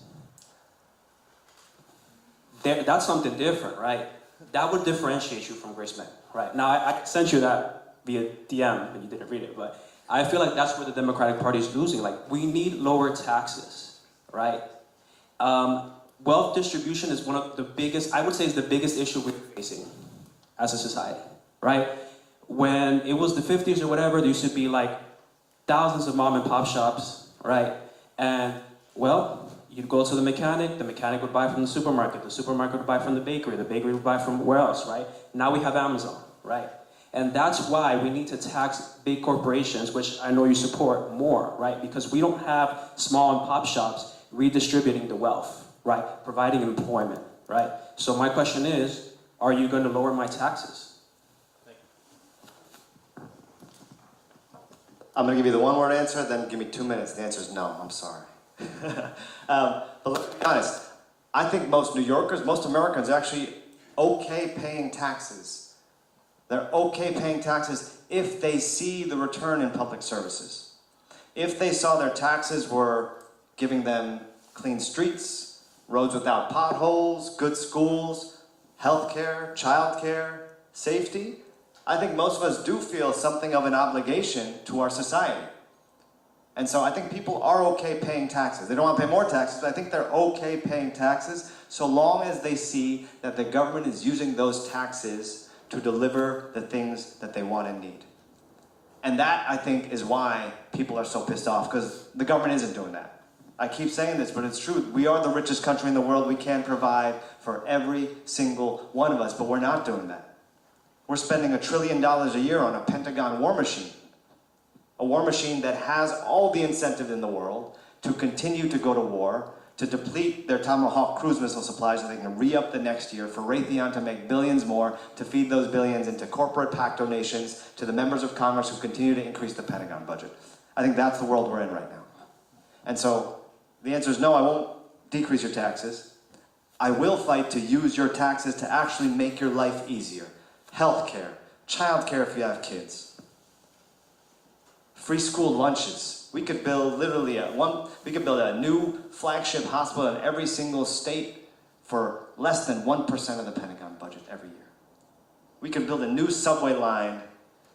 that's something different, right? That would differentiate you from Grace Men, right? Now, I sent you that via DM, and you didn't read it, but I feel like that's where the Democratic Party is losing. Like, we need lower taxes, right? Wealth distribution is one of the biggest, I would say is the biggest issue we're facing as a society, right? When it was the 50s or whatever, there used to be like thousands of mom and pop shops, right? And, well, you'd go to the mechanic would buy from the supermarket would buy from the bakery would buy from where else, right? Now we have Amazon, right? And that's why we need to tax big corporations, which I know you support more, right? Because we don't have small and pop shops redistributing the wealth, right? Providing employment, right? So my question is, are you going to lower my taxes? I'm going to give you the one-word answer, then give me 2 minutes. The answer is no. I'm sorry. But let's be honest. I think most New Yorkers, most Americans are actually okay paying taxes. They're okay paying taxes if they see the return in public services. If they saw their taxes were giving them clean streets, roads without potholes, good schools, healthcare, childcare, safety, I think most of us do feel something of an obligation to our society. And so I think people are okay paying taxes. They don't want to pay more taxes, but I think they're okay paying taxes so long as they see that the government is using those taxes to deliver the things that they want and need. And that, I think, is why people are so pissed off, because the government isn't doing that. I keep saying this, but it's true. We are the richest country in the world. We can provide for every single one of us, but we're not doing that. We're spending $1 trillion a year on a Pentagon war machine. A war machine that has all the incentive in the world to continue to go to war, to deplete their Tomahawk cruise missile supplies so they can re-up the next year, for Raytheon to make billions more, to feed those billions into corporate pact donations to the members of Congress who continue to increase the Pentagon budget. I think that's the world we're in right now. And so the answer is no, I won't decrease your taxes. I will fight to use your taxes to actually make your life easier. Healthcare, childcare if you have kids. Free school lunches. We could build literally a new flagship hospital in every single state for less than 1% of the Pentagon budget every year. We could build a new subway line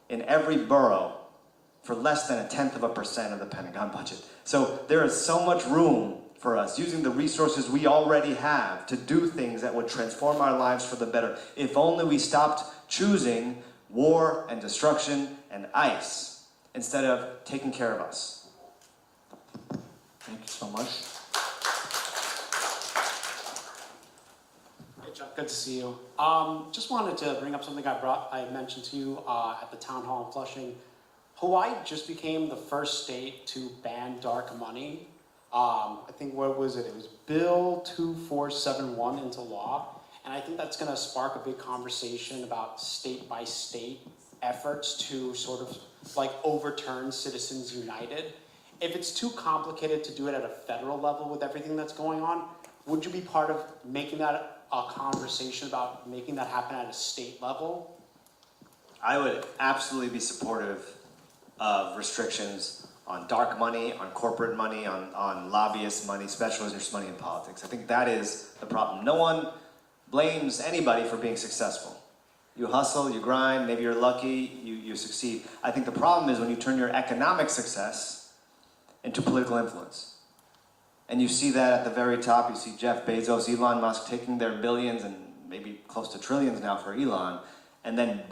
in every borough for less than 0.1% of the Pentagon budget. So there is so much room for us using the resources we already have to do things that would transform our lives for the better. If only we stopped choosing war and destruction and ICE instead of taking care of us. Thank you so much. Chuck, good to see you. Just wanted to bring up something I mentioned to you at the town hall in Flushing. Hawaii just became the first state to ban dark money. I think, what was it? It was Bill 2471 into law. And I think that's going to spark a big conversation about state by state efforts to sort of like overturn Citizens United. If it's too complicated to do it at a federal level with everything that's going on, would you be part of making that a conversation about making that happen at a state level? I would absolutely be supportive of restrictions on dark money, on corporate money, on lobbyist money, special interest money in politics. I think that is the problem. No one blames anybody for being successful. You hustle, you grind, maybe you're lucky, you succeed. I think the problem is when you turn your economic success into political influence. And you see that at the very top. You see Jeff Bezos, Elon Musk taking their billions and maybe close to trillions now for Elon, and then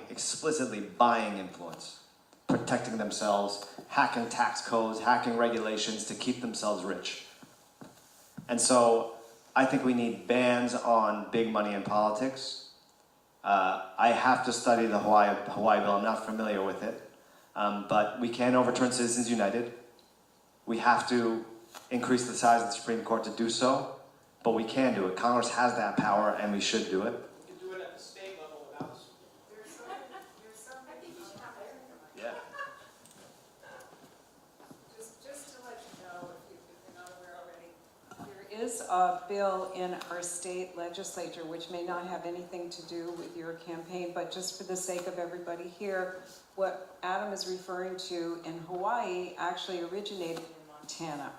explicitly buying influence, protecting themselves, hacking tax codes, hacking regulations to keep themselves rich. And so I think we need bans on big money in politics. I have to study the Hawaii bill. I'm not familiar with it. But we can overturn Citizens United. We have to increase the size of the Supreme Court to do so, but we can do it. Congress has that power, and we should do it. You can do it at the state level without. Yeah. Just to let you know, if you're not aware already, there is a bill in our state legislature which may not have anything to do with your campaign, but just for the sake of everybody here, what Adam is referring to in Hawaii actually originated in Montana.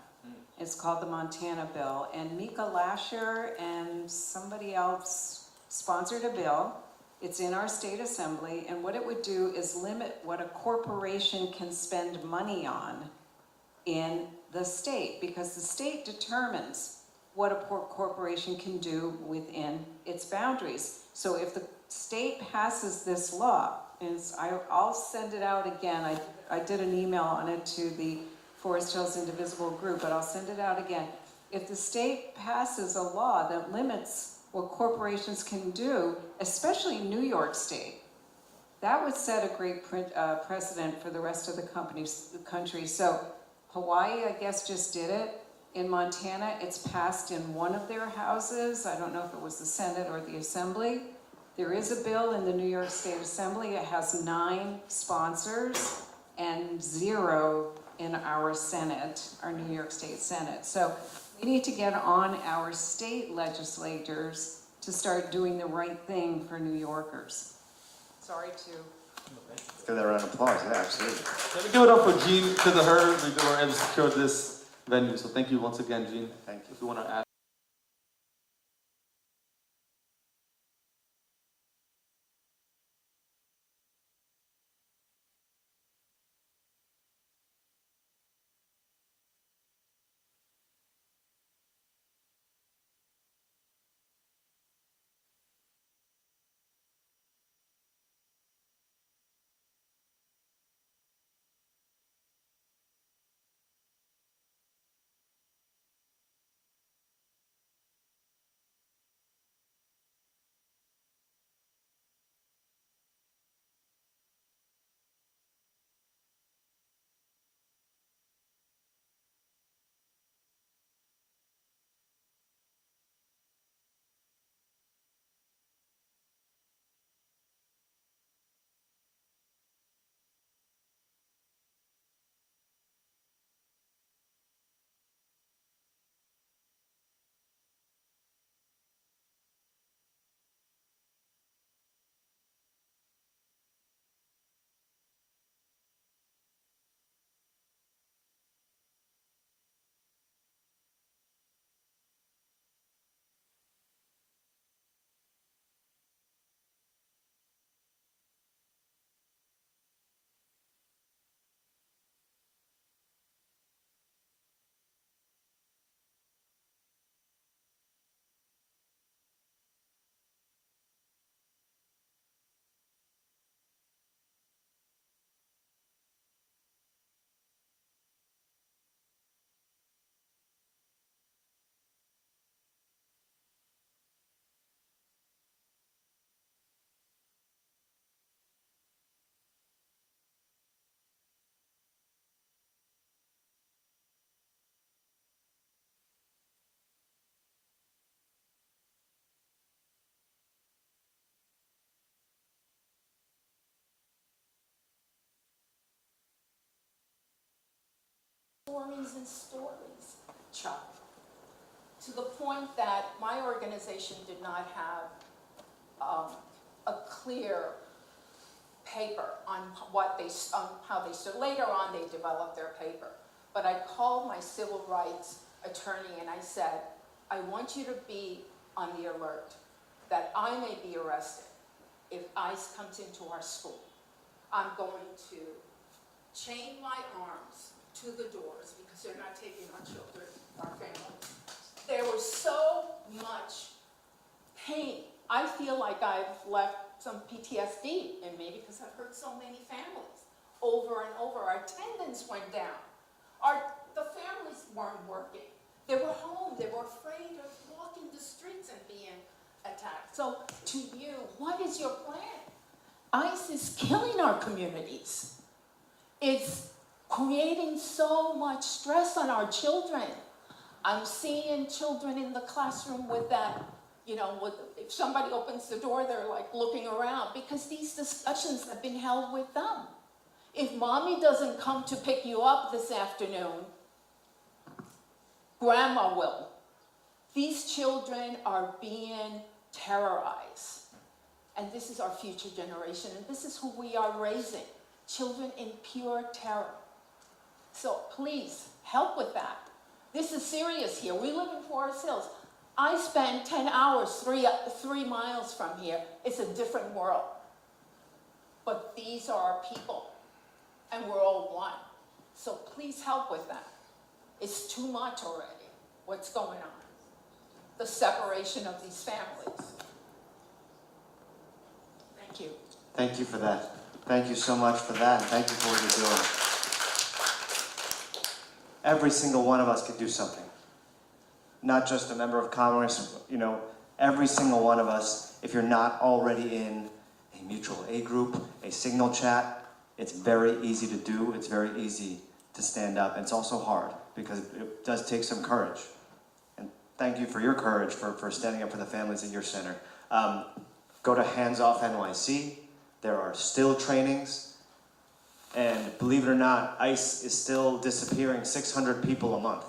It's called the Montana Bill, and Mika Lasher and somebody else sponsored a bill. It's in our state assembly, and what it would do is limit what a corporation can spend money on in the state, because the state determines what a corporation can do within its boundaries. So if the state passes this law, and I'll send it out again. I did an email on it to the Forest Hills Indivisible group, but I'll send it out again. If the state passes a law that limits what corporations can do, especially New York State, that would set a great precedent for the rest of the country. So Hawaii, I guess, just did it. In Montana, it's passed in one of their houses. I don't know if it was the Senate or the Assembly. There is a bill in the New York State Assembly. It has 9 sponsors and 0 in our Senate, our New York State Senate. So we need to get on our state legislators to start doing the right thing for New Yorkers. Sorry to... Let's give that a round of applause. Yeah, absolutely. Let me give it up for Jean. Because of her, we were able to secure this venue. So thank you once again, Jean. Thank you. If you want to add. stories and stories, Chuck, to the point that my organization did not have a clear paper on how they stood. Later on, they developed their paper. But I called my civil rights attorney and I said, I want you to be on the alert that I may be arrested if ICE comes into our school. I'm going to chain my arms to the doors because they're not taking our children, our families. There was so much pain. I feel like I've left some PTSD in me because I've hurt so many families over and over. Our attendance went down. The families weren't working. They were home. They were afraid of walking the streets and being attacked. So to you, what is your plan? ICE is killing our communities. It's creating so much stress on our children. I'm seeing children in the classroom with that, if somebody opens the door, they're like looking around because these discussions have been held with them. If mommy doesn't come to pick you up this afternoon, grandma will. These children are being terrorized. And this is our future generation, and this is who we are raising, children in pure terror. So please, help with that. This is serious here. We live in Forest Hills. I spend 10 hours, 3 miles from here. It's a different world. But these are our people, and we're all one. So please help with that. It's too much already, what's going on. The separation of these families. Thank you. Thank you for that. Thank you so much for that, and thank you for what you're doing. Every single one of us can do something. Not just a member of Congress, every single one of us, if you're not already in a mutual aid group, a signal chat, it's very easy to do, it's very easy to stand up. It's also hard, because it does take some courage. And thank you for your courage for standing up for the families at your center. Go to Hands Off NYC. There are still trainings. And believe it or not, ICE is still disappearing 600 people a month.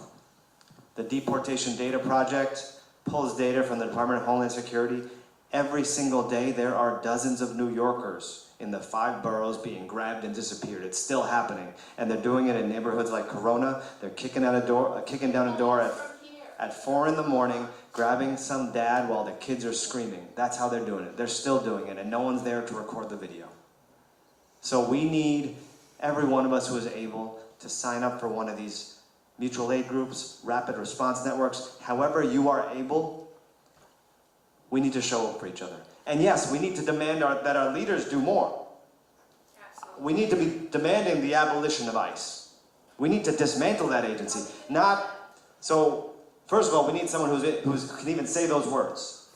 The Deportation Data Project pulls data from the Department of Homeland Security. Every single day, there are dozens of New Yorkers in the 5 boroughs being grabbed and disappeared. It's still happening. And they're doing it in neighborhoods like Corona. They're kicking down a door at 4 in the morning, grabbing some dad while the kids are screaming. That's how they're doing it. They're still doing it, and no one's there to record the video. So we need every one of us who is able to sign up for one of these mutual aid groups, rapid response networks, however you are able. We need to show up for each other. And yes, we need to demand that our leaders do more. We need to be demanding the abolition of ICE. We need to dismantle that agency. First of all, we need someone who can even say those words.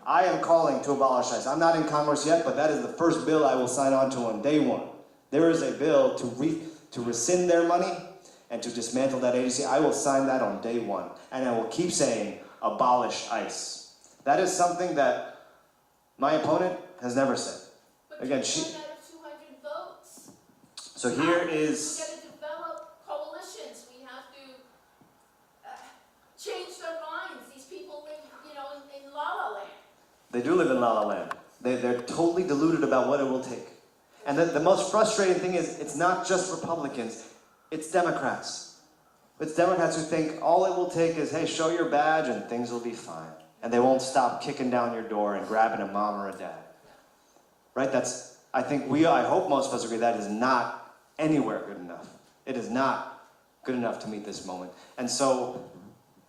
I am calling to abolish ICE. I'm not in Congress yet, but that is the first bill I will sign on to on day one. There is a bill to rescind their money and to dismantle that agency. I will sign that on day one. And I will keep saying, abolish ICE. That is something that my opponent has never said. Again, she... Out of 200 votes. So here is... We got to develop coalitions. We have to change their minds. These people live, in La La Land. They do live in La La Land. They're totally deluded about what it will take. And the most frustrating thing is, it's not just Republicans, it's Democrats. It's Democrats who think all it will take is, hey, show your badge and things will be fine. And they won't stop kicking down your door and grabbing a mom or a dad. Right? I hope most of us agree that is not anywhere good enough. It is not good enough to meet this moment. And so,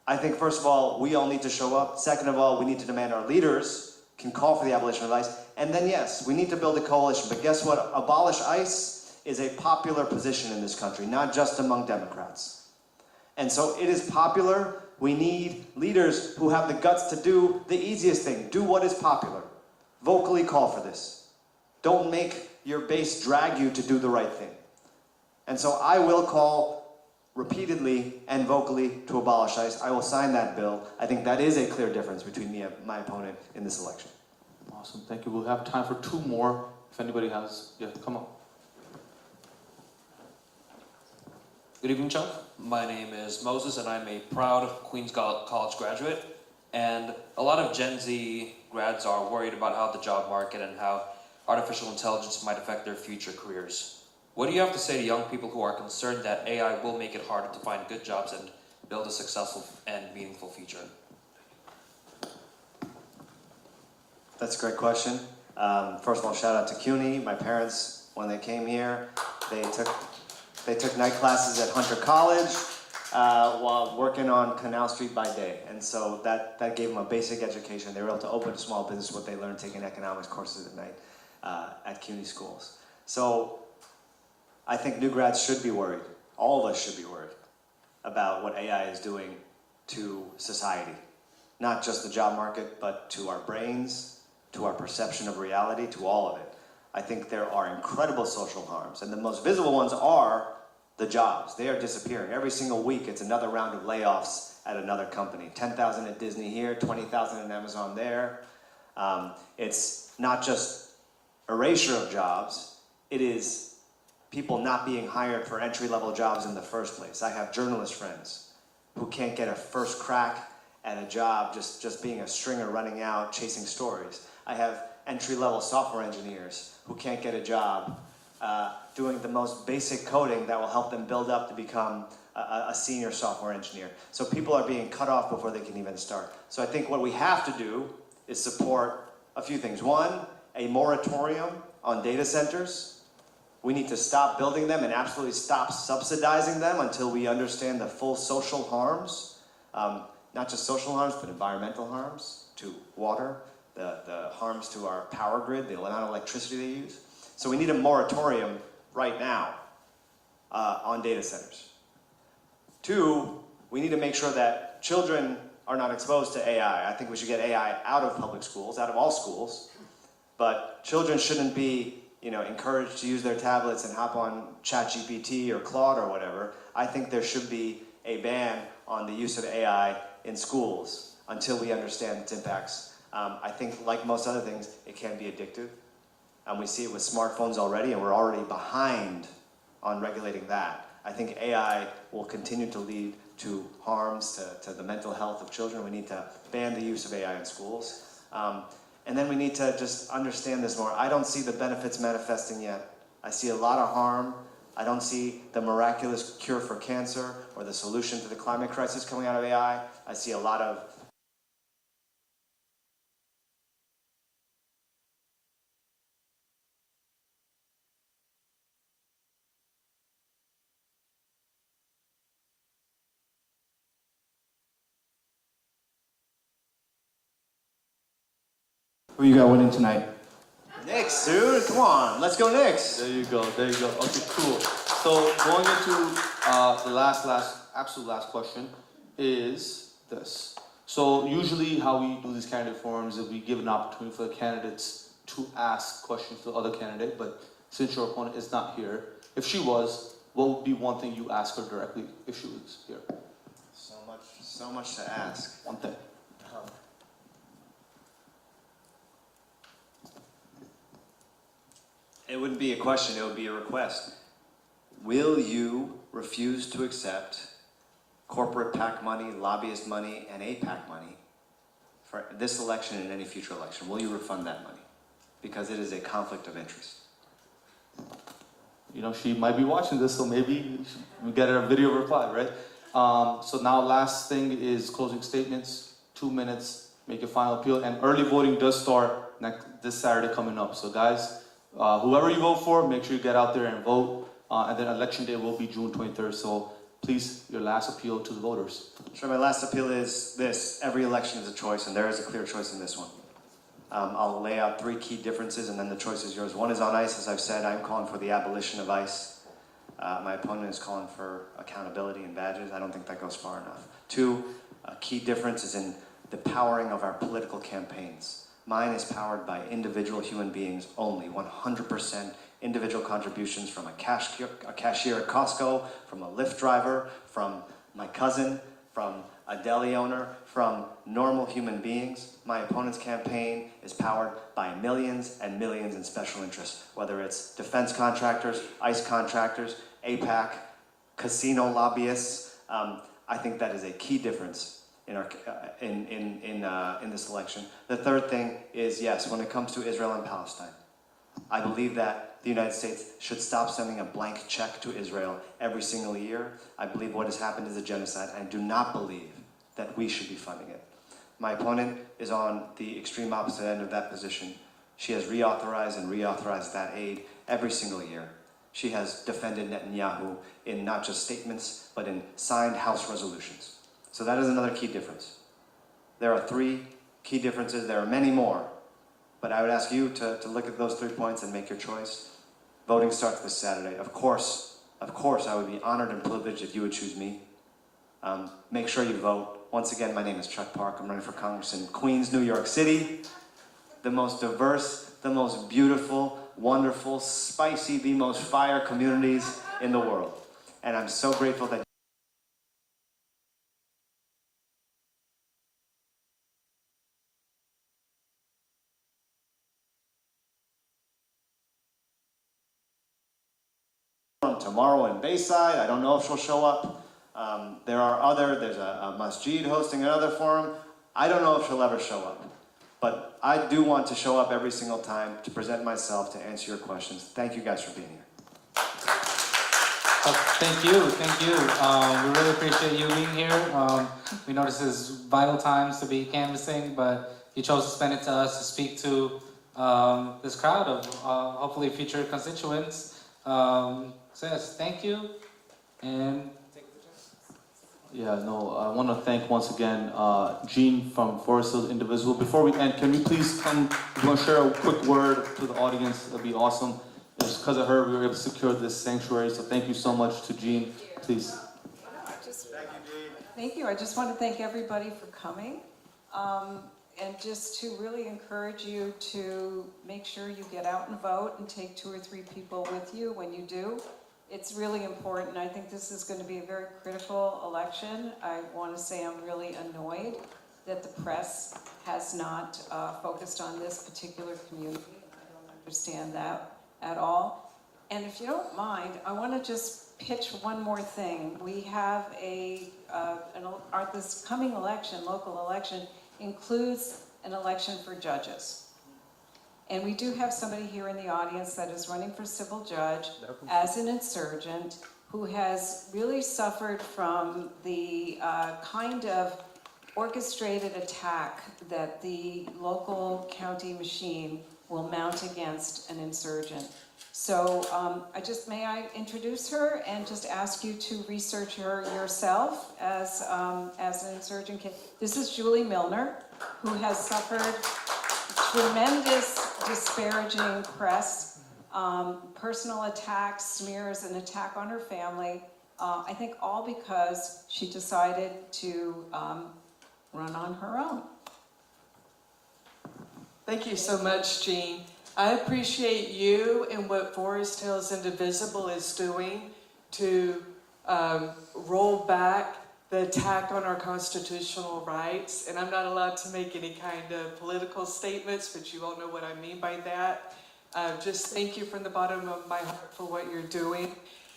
I think first of all, we all need to show up. Second of all, we need to demand our leaders can call for the abolition of ICE. And then yes, we need to build a coalition. But guess what? Abolish ICE is a popular position in this country, not just among Democrats. And so it is popular. We need leaders who have the guts to do the easiest thing. Do what is popular. Vocally call for this. Don't make your base drag you to do the right thing. And so I will call repeatedly and vocally to abolish ICE. I will sign that bill. I think that is a clear difference between me and my opponent in this election. Awesome, thank you. We'll have time for 2 more. If anybody has, come on. Good evening, Chuck. My name is Moses, and I'm a proud Queens College graduate. And a lot of Gen Z grads are worried about how the job market and how artificial intelligence might affect their future careers. What do you have to say to young people who are concerned that AI will make it harder to find good jobs and build a successful and meaningful future? That's a great question. First of all, shout out to CUNY. My parents, when they came here, they took night classes at Hunter College while working on Canal Street by day. And so that gave them a basic education. They were able to open a small business, what they learned taking economics courses at night at CUNY schools. So I think new grads should be worried. All of us should be worried about what AI is doing to society. Not just the job market, but to our brains, to our perception of reality, to all of it. I think there are incredible social harms, and the most visible ones are the jobs. They are disappearing. Every single week, it's another round of layoffs at another company. 10,000 at Disney here, 20,000 at Amazon there. It's not just erasure of jobs, it is people not being hired for entry-level jobs in the first place. I have journalist friends who can't get a first crack at a job just being a stringer running out, chasing stories. I have entry-level software engineers who can't get a job doing the most basic coding that will help them build up to become a senior software engineer. So people are being cut off before they can even start. So I think what we have to do is support a few things. One, a moratorium on data centers. We need to stop building them and absolutely stop subsidizing them until we understand the full social harms. Not just social harms, but environmental harms to water, the harms to our power grid, the amount of electricity they use. So we need a moratorium right now on data centers. Two, we need to make sure that children are not exposed to AI. I think we should get AI out of public schools, out of all schools. But children shouldn't be, encouraged to use their tablets and hop on ChatGPT or Claude or whatever. I think there should be a ban on the use of AI in schools until we understand its impacts. I think, like most other things, it can be addictive. And we see it with smartphones already, and we're already behind on regulating that. I think AI will continue to lead to harms to the mental health of children. We need to ban the use of AI in schools. And then we need to just understand this more. I don't see the benefits manifesting yet. I see a lot of harm. I don't see the miraculous cure for cancer or the solution to the climate crisis coming out of AI. I see a lot of Who you got winning tonight? Knicks, dude. Come on, let's go Knicks. There you go. Okay, cool. So going into the absolute last question is this. So usually how we do these candidate forums is we give an opportunity for the candidates to ask questions to the other candidate, but since your opponent is not here, if she was, what would be one thing you ask her directly if she was here? So much to ask. One thing. It wouldn't be a question, it would be a request. Will you refuse to accept corporate PAC money, lobbyist money, and APAC money for this election and any future election? Will you refund that money? Because it is a conflict of interest. She might be watching this, so maybe we get a video reply, right? So now last thing is closing statements, 2 minutes, make a final appeal, and early voting does start this Saturday coming up. So guys, whoever you vote for, make sure you get out there and vote. And then election day will be June 23rd. So please, your last appeal to the voters. Sure, my last appeal is this. Every election is a choice, and there is a clear choice in this one. I'll lay out 3 key differences, and then the choice is yours. One is on ICE. As I've said, I'm calling for the abolition of ICE. My opponent is calling for accountability and badges. I don't think that goes far enough. 2, a key difference is in the powering of our political campaigns. Mine is powered by individual human beings only, 100% individual contributions from a cashier at Costco, from a Lyft driver, from my cousin, from a deli owner, from normal human beings. My opponent's campaign is powered by millions and millions in special interests, whether it's defense contractors, ICE contractors, APAC, casino lobbyists. I think that is a key difference in our in this election. The third thing is, yes, when it comes to Israel and Palestine, I believe that the United States should stop sending a blank check to Israel every single year. I believe what has happened is a genocide, and I do not believe that we should be funding it. My opponent is on the extreme opposite end of that position. She has reauthorized and reauthorized that aid every single year. She has defended Netanyahu in not just statements, but in signed House resolutions. So that is another key difference. There are 3 key differences. There are many more, but I would ask you to look at those 3 points and make your choice. Voting starts this Saturday. Of course, I would be honored and privileged if you would choose me. Make sure you vote. Once again, my name is Chuck Park. I'm running for Congress in Queens, New York City. The most diverse, the most beautiful, wonderful, spicy, the most fire communities in the world. And I'm so grateful that tomorrow in Bayside. I don't know if she'll show up. There's a masjid hosting another forum. I don't know if she'll ever show up. But I do want to show up every single time to present myself, to answer your questions. Thank you guys for being here. Thank you. We really appreciate you being here. We know this is vital times to be canvassing, but you chose to spend it to us to speak to this crowd of hopefully future constituents. So yes, thank you. And Yeah, no, I want to thank once again Jean from Forest Hills Indivisible. Before we end, can we please come, if you want to share a quick word to the audience, that'd be awesome. It's because of her we were able to secure this sanctuary, so thank you so much to Jean, please. Thank you. I just want to thank everybody for coming, and just to really encourage you to make sure you get out and vote and take 2 or 3 people with you when you do. It's really important. I think this is going to be a very critical election. I want to say I'm really annoyed that the press has not focused on this particular community. I don't understand that at all. And if you don't mind, I want to just pitch one more thing. We have this coming election, local election, includes an election for judges. And we do have somebody here in the audience that is running for civil judge as an insurgent who has really suffered from the kind of orchestrated attack that the local county machine will mount against an insurgent. So may I introduce her and just ask you to research her yourself as an insurgent. This is Julie Milner, who has suffered tremendous disparaging press, personal attacks, smears, and attack on her family. I think all because she decided to run on her own. Thank you so much, Jean. I appreciate you and what Forest Hills Indivisible is doing to roll back the attack on our constitutional rights. And I'm not allowed to make any kind of political statements, but you all know what I mean by that. Just thank you from the bottom of my heart for what you're doing.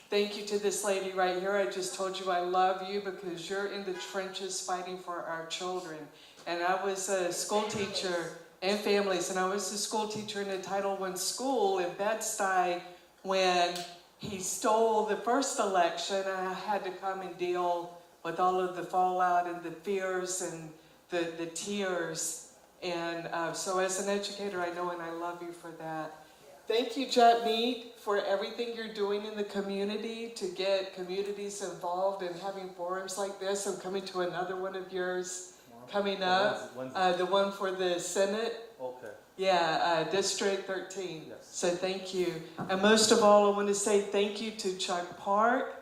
Thank you to this lady right here. I just told you I love you because you're in the trenches fighting for our children. And I was a school teacher and families, and I was a school teacher in a Title I school in Bed-Stuy when he stole the first election. I had to come and deal with all of the fallout and the fears and the tears. And so as an educator, I know and I love you for that. Thank you, Jatmeet, for everything you're doing in the community to get communities involved and having forums like this. I'm coming to another one of yours coming up, the one for the Senate. Okay. Yeah, District 13. Yes. So thank you. And most of all, I want to say thank you to Chuck Park.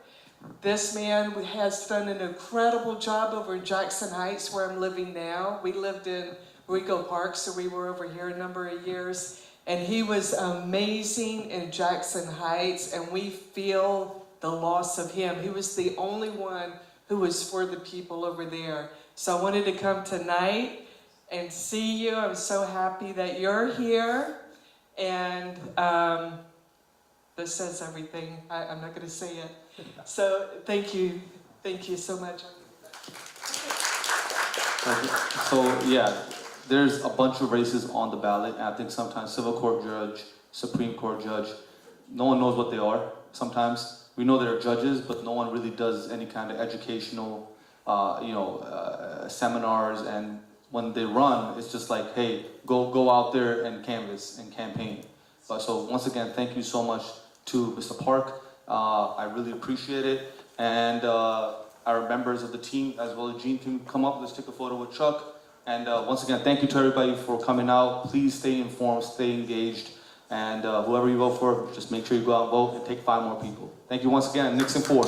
This man has done an incredible job over in Jackson Heights, where I'm living now. We lived in Rico Park, so we were over here a number of years. And he was amazing in Jackson Heights, and we feel the loss of him. He was the only one who was for the people over there. So I wanted to come tonight and see you. I'm so happy that you're here. And this says everything. I'm not going to say it. So thank you so much. So yeah, there's a bunch of races on the ballot. I think sometimes civil court judge, Supreme Court judge, no one knows what they are. Sometimes we know they're judges, but no one really does any kind of educational, seminars. And when they run, it's just like, hey, go out there and canvass and campaign. So once again, thank you so much to Mr. Park. I really appreciate it. And our members of the team, as well as Gene, can come up. Let's take a photo with Chuck. And once again, thank you to everybody for coming out. Please stay informed, stay engaged. And whoever you vote for, just make sure you go out and vote and take 5 more people. Thank you once again. Nixon 4.